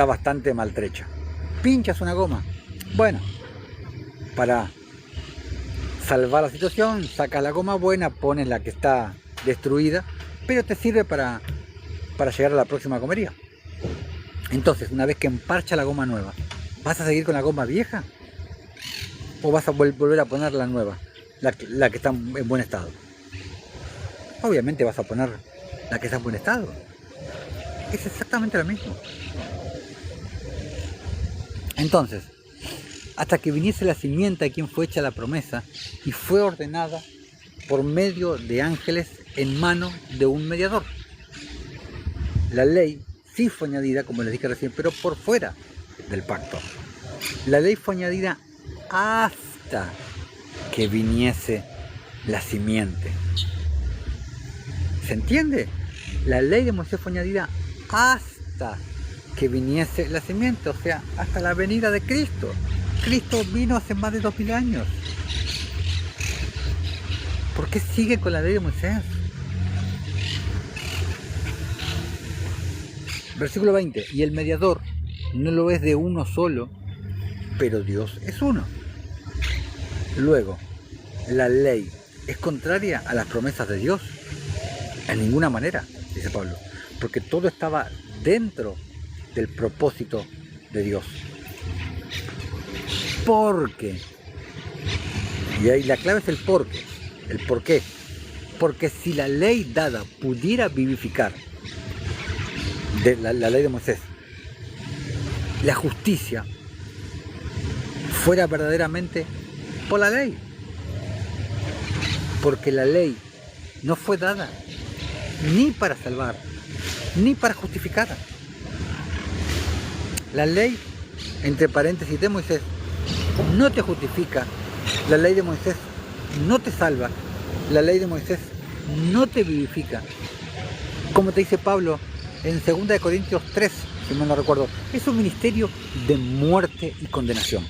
bastante maltrecha. Pinchas una goma. Bueno, para salvar la situación, sacas la goma buena, pones la que está destruida, pero te sirve para llegar a la próxima gomería. Entonces, una vez que emparcha la goma nueva, ¿vas a seguir con la goma vieja? ¿O vas a volver a poner la nueva, la que está en buen estado? Obviamente vas a poner la que está en buen estado. Es exactamente lo mismo. Entonces, hasta que viniese la simiente a quien fue hecha la promesa y fue ordenada por medio de ángeles en mano de un mediador. La ley sí fue añadida, como les dije recién, pero por fuera del pacto. La ley fue añadida hasta que viniese la simiente. ¿Se entiende? La ley de Moisés fue añadida hasta que viniese la simiente, o sea, hasta la venida de Cristo. Cristo vino hace más de 2000 años. ¿Por qué sigue con la ley de Moisés? Versículo 20. Y el mediador no lo es de uno solo, pero Dios es uno. Luego, ¿la ley es contraria a las promesas de Dios? En ninguna manera, dice Pablo, porque todo estaba dentro del propósito de Dios. Porque, y ahí la clave es el porque, el por qué. Porque si la ley dada pudiera vivificar, la ley de Moisés, la justicia fuera verdaderamente por la ley, porque la ley no fue dada ni para salvar, ni para justificar. La ley, entre paréntesis, de Moisés no te justifica, la ley de Moisés no te salva, la ley de Moisés no te vivifica. Como te dice Pablo en 2 Corintios 3, si mal no recuerdo, es un ministerio de muerte y condenación.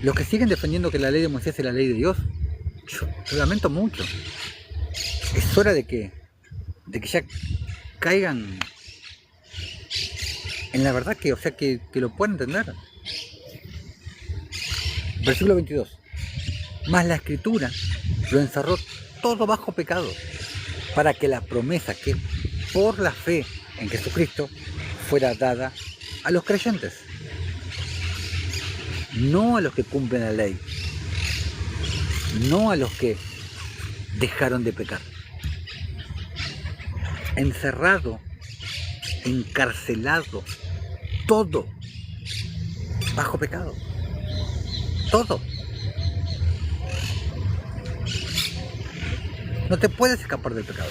Los que siguen defendiendo que la ley de Moisés es la ley de Dios, yo lo lamento mucho. Es hora de que ya caigan en la verdad, que lo puedan entender. Versículo 22. Mas la Escritura lo encerró todo bajo pecado, para que la promesa que por la fe en Jesucristo fuera dada a los creyentes, no a los que cumplen la ley, no a los que dejaron de pecar. Encerrado, encarcelado, todo bajo pecado, todo. No te puedes escapar del pecado,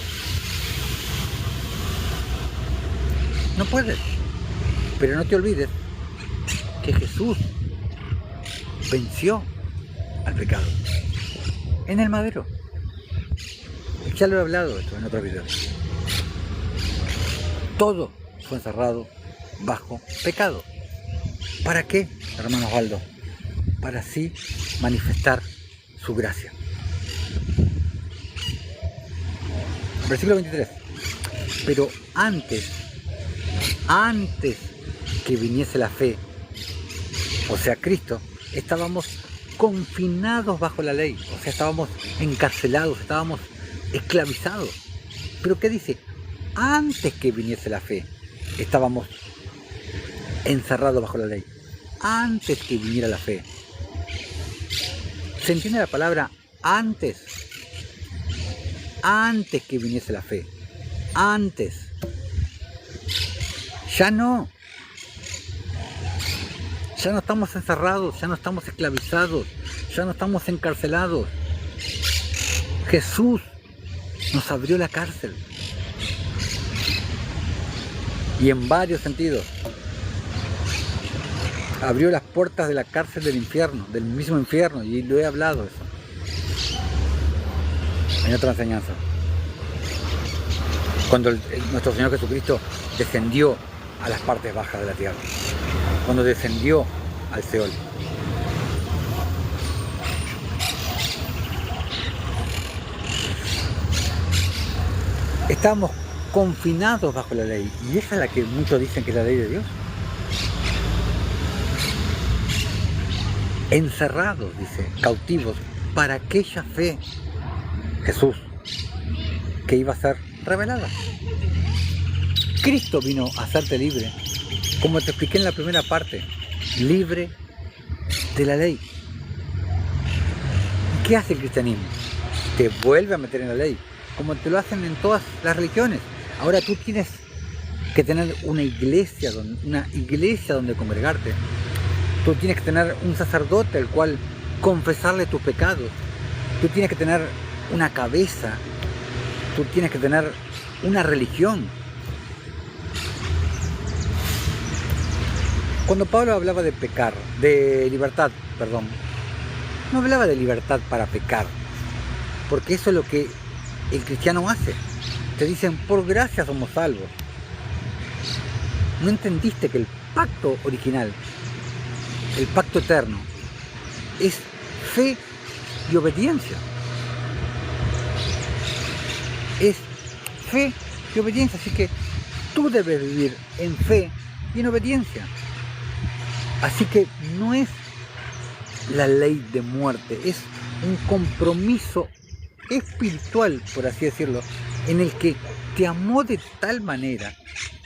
no puedes. Pero no te olvides que Jesús venció al pecado en el madero. Ya lo he hablado esto en otro video. Todo fue encerrado bajo pecado. ¿Para qué, hermano Osvaldo? Para así manifestar su gracia. Versículo 23. Pero antes que viniese la fe, o sea, Cristo, estábamos confinados bajo la ley, o sea, estábamos encarcelados, estábamos esclavizados. ¿Pero qué dice? Antes que viniese la fe, estábamos encerrados bajo la ley. Antes que viniera la fe. ¿Se entiende la palabra antes? Antes que viniese la fe. Antes. Ya no. Ya no estamos encerrados, ya no estamos esclavizados, ya no estamos encarcelados. Jesús nos abrió la cárcel. Y en varios sentidos. Abrió las puertas de la cárcel del infierno, del mismo infierno, y lo he hablado eso. En otra enseñanza. Cuando nuestro Señor Jesucristo descendió a las partes bajas de la tierra. Cuando descendió al Seol. Estamos confinados bajo la ley, y esa es la que muchos dicen que es la ley de Dios. Encerrados, dice, cautivos, para aquella fe, Jesús, que iba a ser revelada. Cristo vino a hacerte libre, como te expliqué en la primera parte, libre de la ley. ¿Qué hace el cristianismo? Te vuelve a meter en la ley, como te lo hacen en todas las religiones. Ahora tú tienes que tener una iglesia donde congregarte. Tú tienes que tener un sacerdote al cual confesarle tus pecados. Tú tienes que tener una cabeza. Tú tienes que tener una religión. Cuando Pablo hablaba de pecar, de libertad, perdón, no hablaba de libertad para pecar, porque eso es lo que el cristiano hace. Te dicen, por gracia somos salvos. No entendiste que el pacto original, el pacto eterno, es fe y obediencia. Es fe y obediencia, así que tú debes vivir en fe y en obediencia. Así que no es la ley de muerte, es un compromiso espiritual, por así decirlo, en el que te amó de tal manera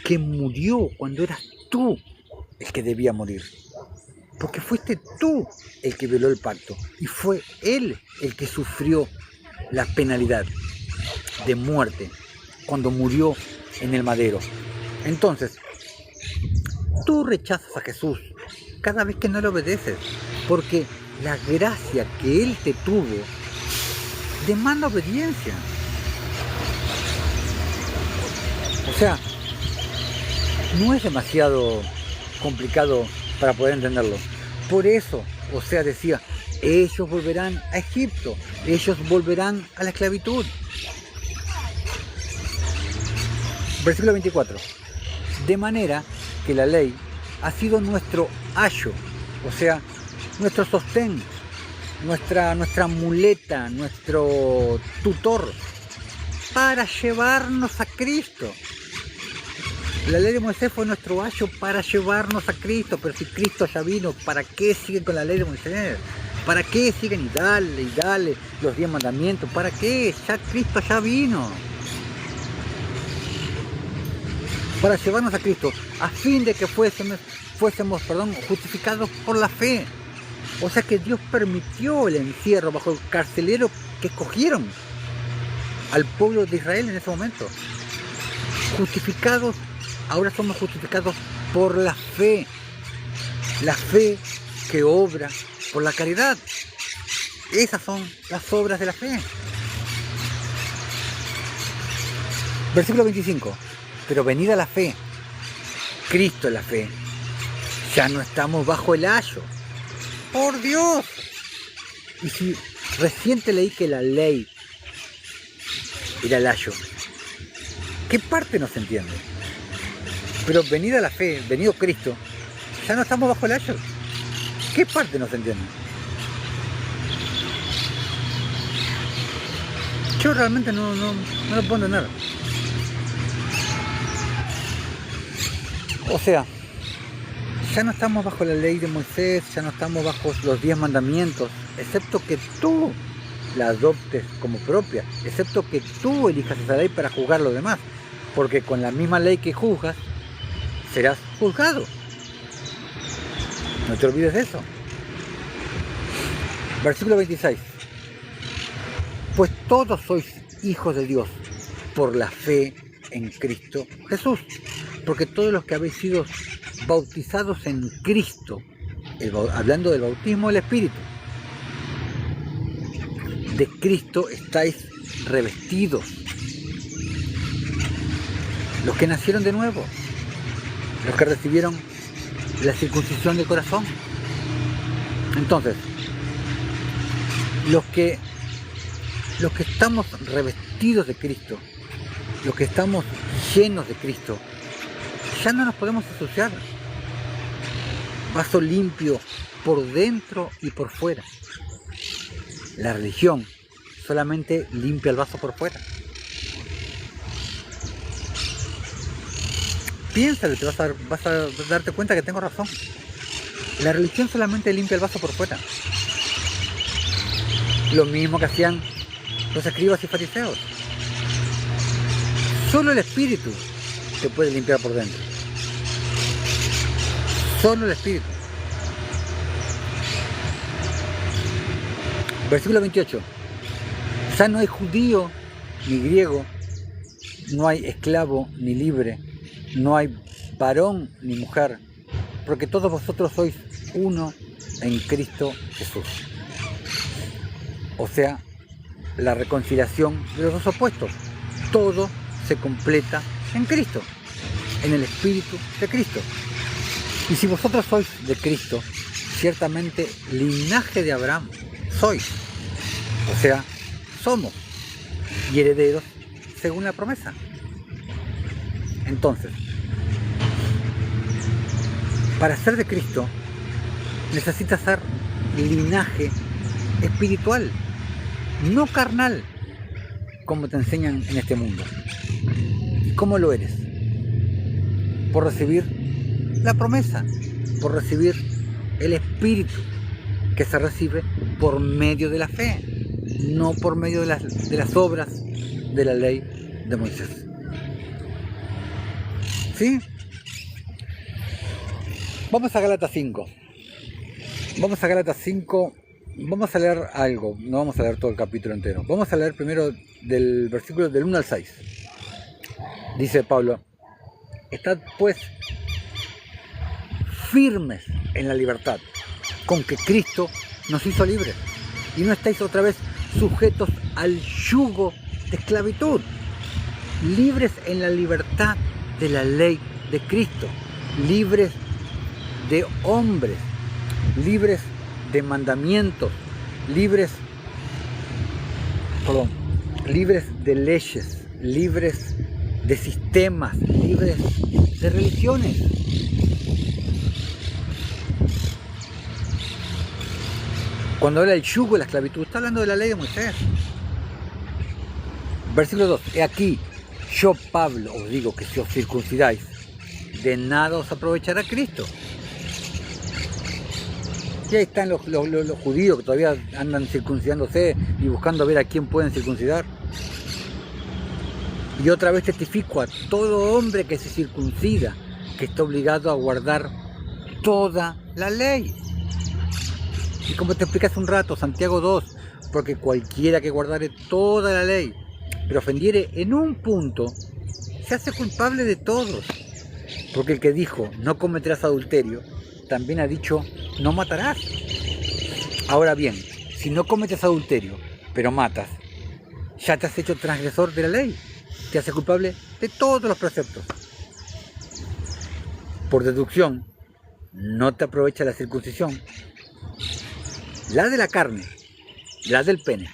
que murió cuando eras tú el que debía morir. Porque fuiste tú el que violó el pacto y fue Él el que sufrió la penalidad de muerte cuando murió en el madero. Entonces, tú rechazas a Jesús cada vez que no le obedeces, porque la gracia que Él te tuvo demanda obediencia. O sea, no es demasiado complicado para poder entenderlo. Por eso, o sea, decía, ellos volverán a Egipto, ellos volverán a la esclavitud. Versículo 24. De manera que la ley ha sido nuestro ayo, o sea, nuestro sostén, nuestra muleta, nuestro tutor, para llevarnos a Cristo. La ley de Moisés fue nuestro ayo para llevarnos a Cristo, pero si Cristo ya vino, ¿para qué siguen con la ley de Moisés? ¿Para qué siguen y dale los 10 mandamientos? ¿Para qué? Ya Cristo ya vino. Para llevarnos a Cristo, a fin de que fuésemos justificados por la fe. O sea que Dios permitió el encierro bajo el carcelero que escogieron al pueblo de Israel en ese momento. Justificados, ahora somos justificados por la fe que obra por la caridad. Esas son las obras de la fe. Versículo 25. Pero venida la fe, Cristo es la fe, ya no estamos bajo el ayo. ¡Por Dios! Y si recién te leí que la ley era el ayo, ¿qué parte no se entiende? Pero venida la fe, venido Cristo, ya no estamos bajo el ayo. ¿Qué parte no se entiende? Yo realmente no lo puedo entender. O sea, ya no estamos bajo la ley de Moisés, ya no estamos bajo los 10 mandamientos, excepto que tú la adoptes como propia, excepto que tú elijas esa ley para juzgar lo demás, porque con la misma ley que juzgas, serás juzgado. No te olvides de eso. Versículo 26. Pues todos sois hijos de Dios por la fe en Cristo Jesús. Porque todos los que habéis sido bautizados en Cristo, hablando del bautismo del Espíritu, de Cristo estáis revestidos. Los que nacieron de nuevo, los que recibieron la circuncisión del corazón. Entonces, los que estamos revestidos de Cristo, los que estamos llenos de Cristo, ya no nos podemos asociar. Vaso limpio por dentro y por fuera. La religión solamente limpia el vaso por fuera. Piénsalo, vas a darte cuenta que tengo razón. La religión solamente limpia el vaso por fuera. Lo mismo que hacían los escribas y fariseos. Solo el Espíritu te puede limpiar por dentro. Solo el Espíritu. Versículo 28. Ya no hay judío ni griego, no hay esclavo ni libre, no hay varón ni mujer, porque todos vosotros sois uno en Cristo Jesús. O sea, la reconciliación de los dos opuestos. Todo se completa en Cristo, en el Espíritu de Cristo. Y si vosotros sois de Cristo, ciertamente linaje de Abraham sois. O sea, somos y herederos según la promesa. Entonces, para ser de Cristo, necesitas ser linaje espiritual, no carnal, como te enseñan en este mundo. ¿Y cómo lo eres? Por recibir la promesa, por recibir el Espíritu, que se recibe por medio de la fe, no por medio de las obras de la ley de Moisés. ¿Sí? Vamos a Gálatas 5. Vamos a Gálatas 5. Vamos a leer algo, no vamos a leer todo el capítulo entero. Vamos a leer primero del versículo del 1 al 6. Dice Pablo: estad pues firmes en la libertad con que Cristo nos hizo libres, y no estáis otra vez sujetos al yugo de esclavitud. Libres en la libertad de la ley de Cristo, libres de hombres, libres de mandamientos, libres de leyes, libres de sistemas, libres de religiones. Cuando habla del yugo de la esclavitud, está hablando de la ley de Moisés. Versículo 2. He aquí, yo Pablo os digo que si os circuncidáis, de nada os aprovechará Cristo. Y ahí están los judíos que todavía andan circuncidándose y buscando ver a quién pueden circuncidar. Y otra vez testifico a todo hombre que se circuncida, que está obligado a guardar toda la ley. Y como te expliqué hace un rato, Santiago 2, porque cualquiera que guardare toda la ley, pero ofendiere en un punto, se hace culpable de todos. Porque el que dijo, no cometerás adulterio, también ha dicho, no matarás. Ahora bien, si no cometes adulterio, pero matas, ya te has hecho transgresor de la ley. Te hace culpable de todos los preceptos. Por deducción, no te aprovecha la circuncisión, la de la carne, la del pene,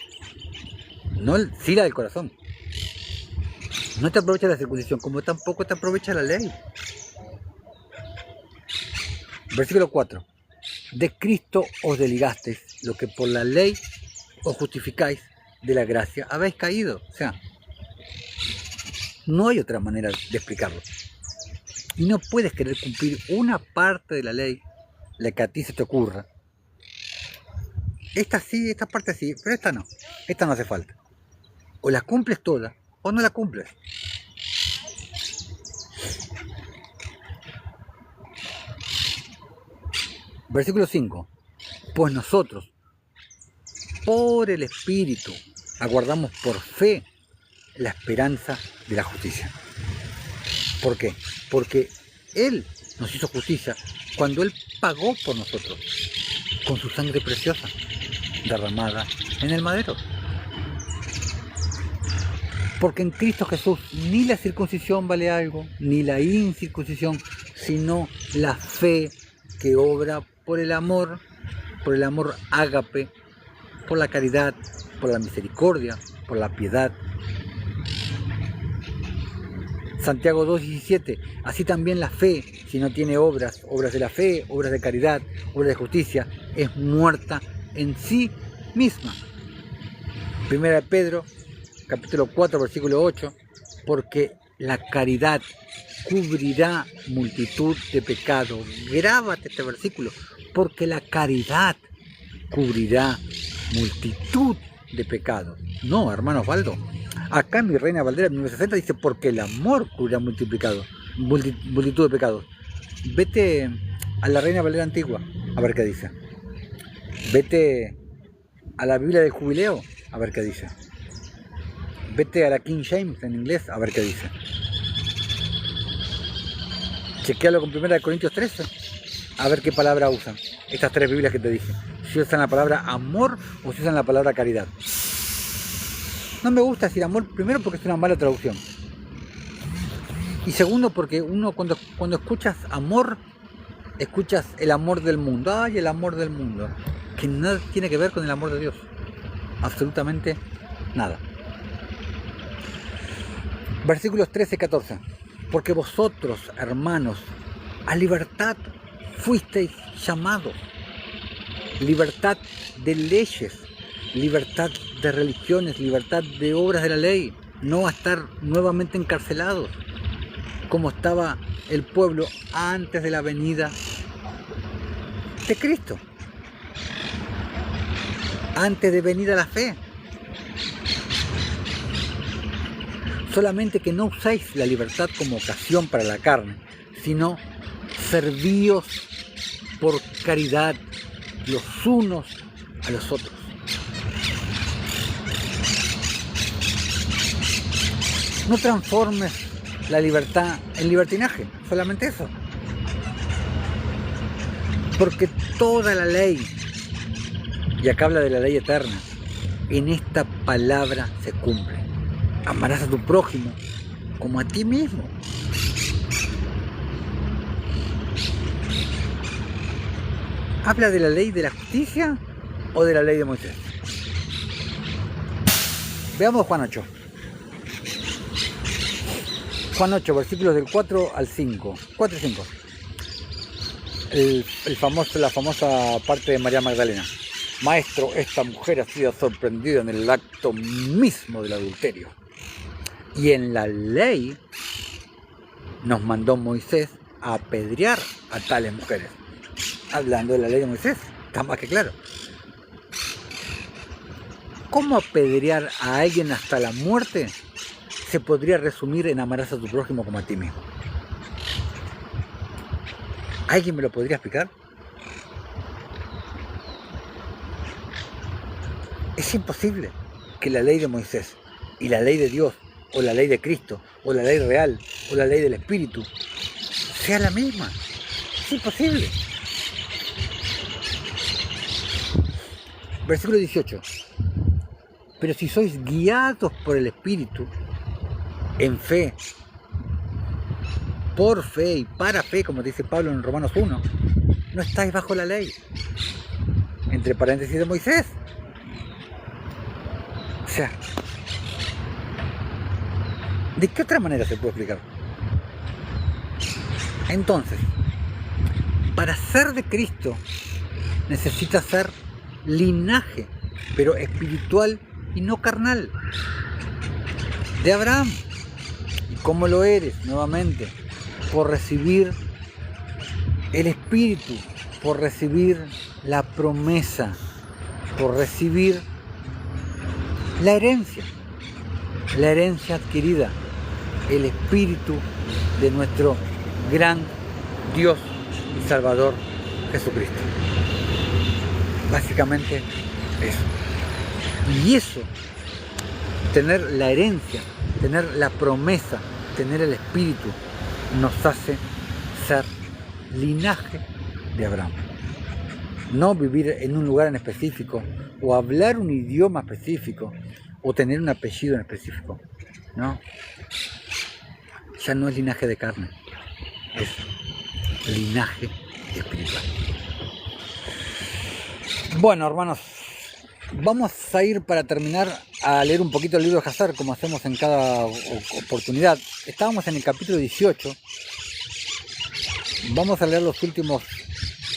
no sí la del corazón. No te aprovecha la circuncisión, como tampoco te aprovecha la ley. Versículo 4. De Cristo os desligasteis, lo que por la ley os justificáis, de la gracia habéis caído. O sea, no hay otra manera de explicarlo. Y no puedes querer cumplir una parte de la ley, la que a ti se te ocurra. Esta sí, esta parte sí, pero esta no. Esta no hace falta. O la cumples toda, o no la cumples. Versículo 5. Pues nosotros, por el Espíritu aguardamos por fe la esperanza de la justicia. ¿Por qué? Porque Él nos hizo justicia cuando Él pagó por nosotros con su sangre preciosa derramada en el madero. Porque en Cristo Jesús ni la circuncisión vale algo, ni la incircuncisión, sino la fe que obra por el amor ágape, por la caridad, por la misericordia, por la piedad. Santiago 2:17, así también la fe, si no tiene obras de la fe, obras de caridad, obras de justicia, es muerta en sí misma. Primera de Pedro, capítulo 4, versículo 8, porque la caridad cubrirá multitud de pecados. Grábate este versículo, porque la caridad cubrirá multitud de pecados. No, hermano Osvaldo. Acá mi Reina Valera 1960 dice, porque el amor cubrirá multitud de pecados. Vete a la Reina Valera antigua, a ver qué dice. Vete a la Biblia del Jubileo, a ver qué dice. Vete a la King James en inglés, a ver qué dice. Chequéalo con 1 Corintios 13, a ver qué palabra usan. Estas tres Biblias que te dije. Si usan la palabra amor o si usan la palabra caridad. No me gusta decir amor, primero porque es una mala traducción. Y segundo porque uno cuando escuchas amor, escuchas el amor del mundo. ¡Ay, el amor del mundo! Que nada tiene que ver con el amor de Dios. Absolutamente nada. Versículos 13-14. Porque vosotros, hermanos, a libertad fuisteis llamados. Libertad de leyes, libertad de religiones, libertad de obras de la ley, no a estar nuevamente encarcelados, como estaba el pueblo antes de la venida de Cristo, antes de venir a la fe. Solamente que no usáis la libertad como ocasión para la carne, sino servíos por caridad los unos a los otros. No transformes la libertad en libertinaje, solamente eso. Porque toda la ley, y acá habla de la ley eterna, en esta palabra se cumple. Amarás a tu prójimo como a ti mismo. ¿Habla de la ley de la justicia o de la ley de Moisés? Veamos Juan 8. Juan 8, versículos del 4 al 5. 4 y 5. La famosa parte de María Magdalena. Maestro, esta mujer ha sido sorprendida en el acto mismo del adulterio. Y en la ley nos mandó Moisés a apedrear a tales mujeres. Hablando de la ley de Moisés, está más que claro. ¿Cómo apedrear a alguien hasta la muerte se podría resumir en amarás a tu prójimo como a ti mismo? ¿Alguien me lo podría explicar? Es imposible que la ley de Moisés y la ley de Dios, o la ley de Cristo, o la ley real, o la ley del Espíritu, sea la misma. Es imposible. Versículo 18. Pero si sois guiados por el Espíritu, en fe, por fe y para fe, como dice Pablo en Romanos 1, no estáis bajo la ley. Entre paréntesis de Moisés. O sea, ¿de qué otra manera se puede explicar? Entonces, para ser de Cristo, necesita ser linaje, pero espiritual y no carnal, de Abraham. ¿Y cómo lo eres? Nuevamente, por recibir el Espíritu, por recibir la promesa, por recibir la herencia adquirida, el Espíritu de nuestro gran Dios y Salvador Jesucristo. Básicamente eso. Y eso, tener la herencia, tener la promesa, tener el espíritu, nos hace ser linaje de Abraham. No vivir en un lugar en específico, o hablar un idioma específico, o tener un apellido en específico. No. Ya no es linaje de carne, es linaje espiritual. Bueno, hermanos, vamos a ir para terminar a leer un poquito el libro de Hazar, como hacemos en cada oportunidad. Estábamos en el capítulo 18. Vamos a leer los últimos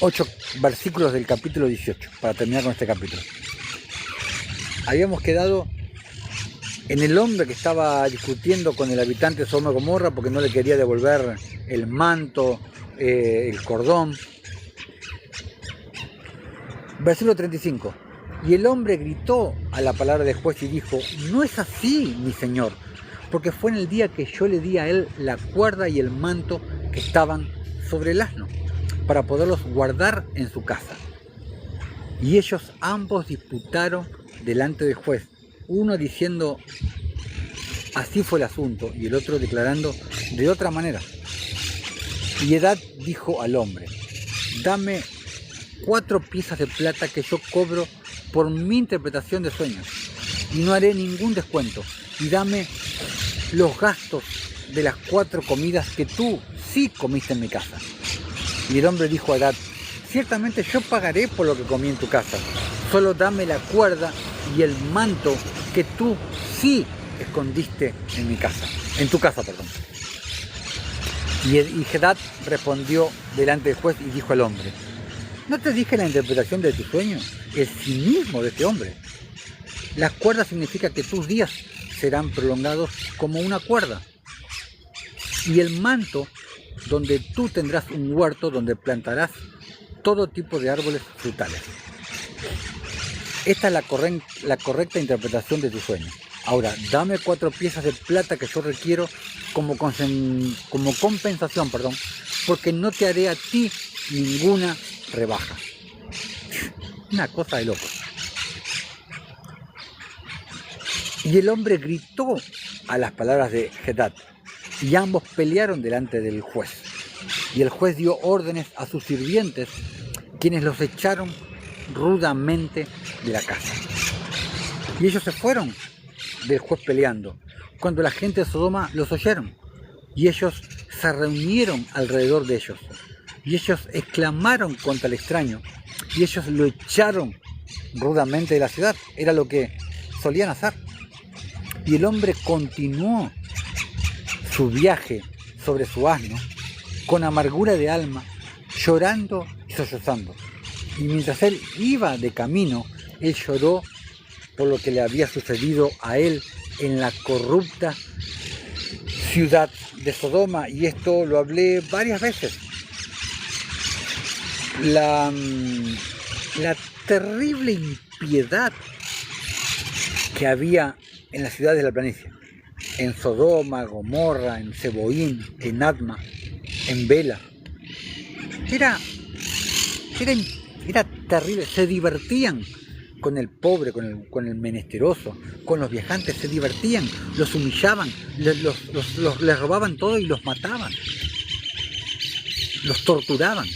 8 versículos del capítulo 18 para terminar con este capítulo. Habíamos quedado en el hombre que estaba discutiendo con el habitante de Sodoma y Gomorra porque no le quería devolver el manto, el cordón. Versículo 35. Y el hombre gritó a la palabra del juez y dijo: no es así, mi señor, porque fue en el día que yo le di a él la cuerda y el manto que estaban sobre el asno, para poderlos guardar en su casa. Y ellos ambos disputaron delante del juez, uno diciendo: así fue el asunto, y el otro declarando de otra manera. Y Hadad dijo al hombre: dame 4 piezas de plata que yo cobro por mi interpretación de sueños, y no haré ningún descuento, y dame los gastos de las 4 comidas que tú sí comiste en mi casa. Y el hombre dijo a Hadad: ciertamente yo pagaré por lo que comí en tu casa, solo dame la cuerda y el manto que tú sí escondiste en mi casa, en tu casa, perdón. Y Hadad respondió delante del juez y dijo al hombre: ¿no te dije la interpretación de tu sueño? El cinismo de este hombre. La cuerda significa que tus días serán prolongados como una cuerda. Y el manto, donde tú tendrás un huerto donde plantarás todo tipo de árboles frutales. Esta es la correcta interpretación de tu sueño. Ahora, dame 4 piezas de plata que yo requiero como compensación, porque no te haré a ti ninguna rebaja. Una cosa de loco. Y el hombre gritó a las palabras de Hadad, y ambos pelearon delante del juez. Y el juez dio órdenes a sus sirvientes, quienes los echaron rudamente de la casa. Y ellos se fueron del juez peleando, cuando la gente de Sodoma los oyeron. Y ellos se reunieron alrededor de ellos. Y ellos exclamaron contra el extraño. Y ellos lo echaron rudamente de la ciudad. Era lo que solían hacer. Y el hombre continuó su viaje sobre su asno, con amargura de alma, llorando y sollozando. Y mientras él iba de camino, él lloró por lo que le había sucedido a él en la corrupta ciudad de Sodoma. Y esto lo hablé varias veces. La terrible impiedad que había en las ciudades de la planicie, en Sodoma, Gomorra, en Zeboim, en Adma, en Bela. Era terrible. Se divertían con el pobre, con el menesteroso, con los viajantes, se divertían, los humillaban, les robaban todo y los mataban, los torturaban.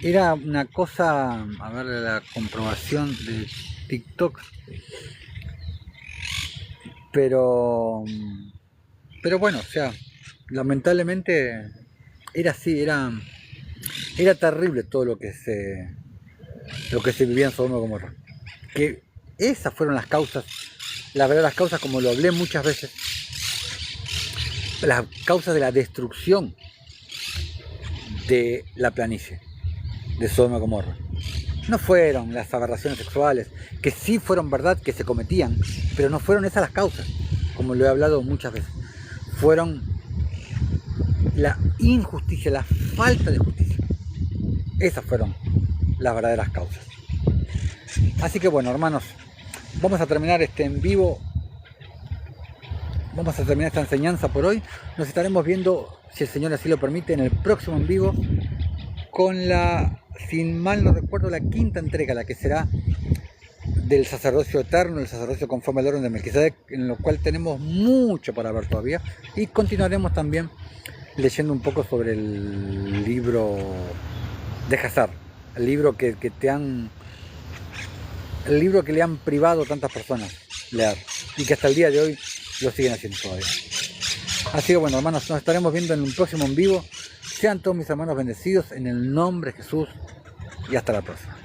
Era una cosa, a ver la comprobación de TikTok, pero bueno, o sea, lamentablemente era así, era terrible todo lo que se vivía en Sodoma y Gomorra. Que esas fueron las causas, las verdaderas causas, como lo hablé muchas veces, las causas de la destrucción de la planicie de Sodoma y Gomorra. No fueron las aberraciones sexuales, que sí fueron verdad, que se cometían, pero no fueron esas las causas, como lo he hablado muchas veces. Fueron la injusticia, la falta de justicia. Esas fueron las verdaderas causas. Así que bueno, hermanos, vamos a terminar este en vivo vamos a terminar esta enseñanza por hoy. Nos estaremos viendo, si el Señor así lo permite, en el próximo en vivo con la, sin mal no recuerdo, la quinta entrega, la que será del sacerdocio eterno, el sacerdocio conforme al orden de Melquisedec, en lo cual tenemos mucho para ver todavía, y continuaremos también leyendo un poco sobre el libro de Hazar, el libro que le han privado tantas personas leer y que hasta el día de hoy lo siguen haciendo todavía. Así que bueno, hermanos, nos estaremos viendo en un próximo en vivo. Sean todos mis hermanos bendecidos en el nombre de Jesús y hasta la próxima.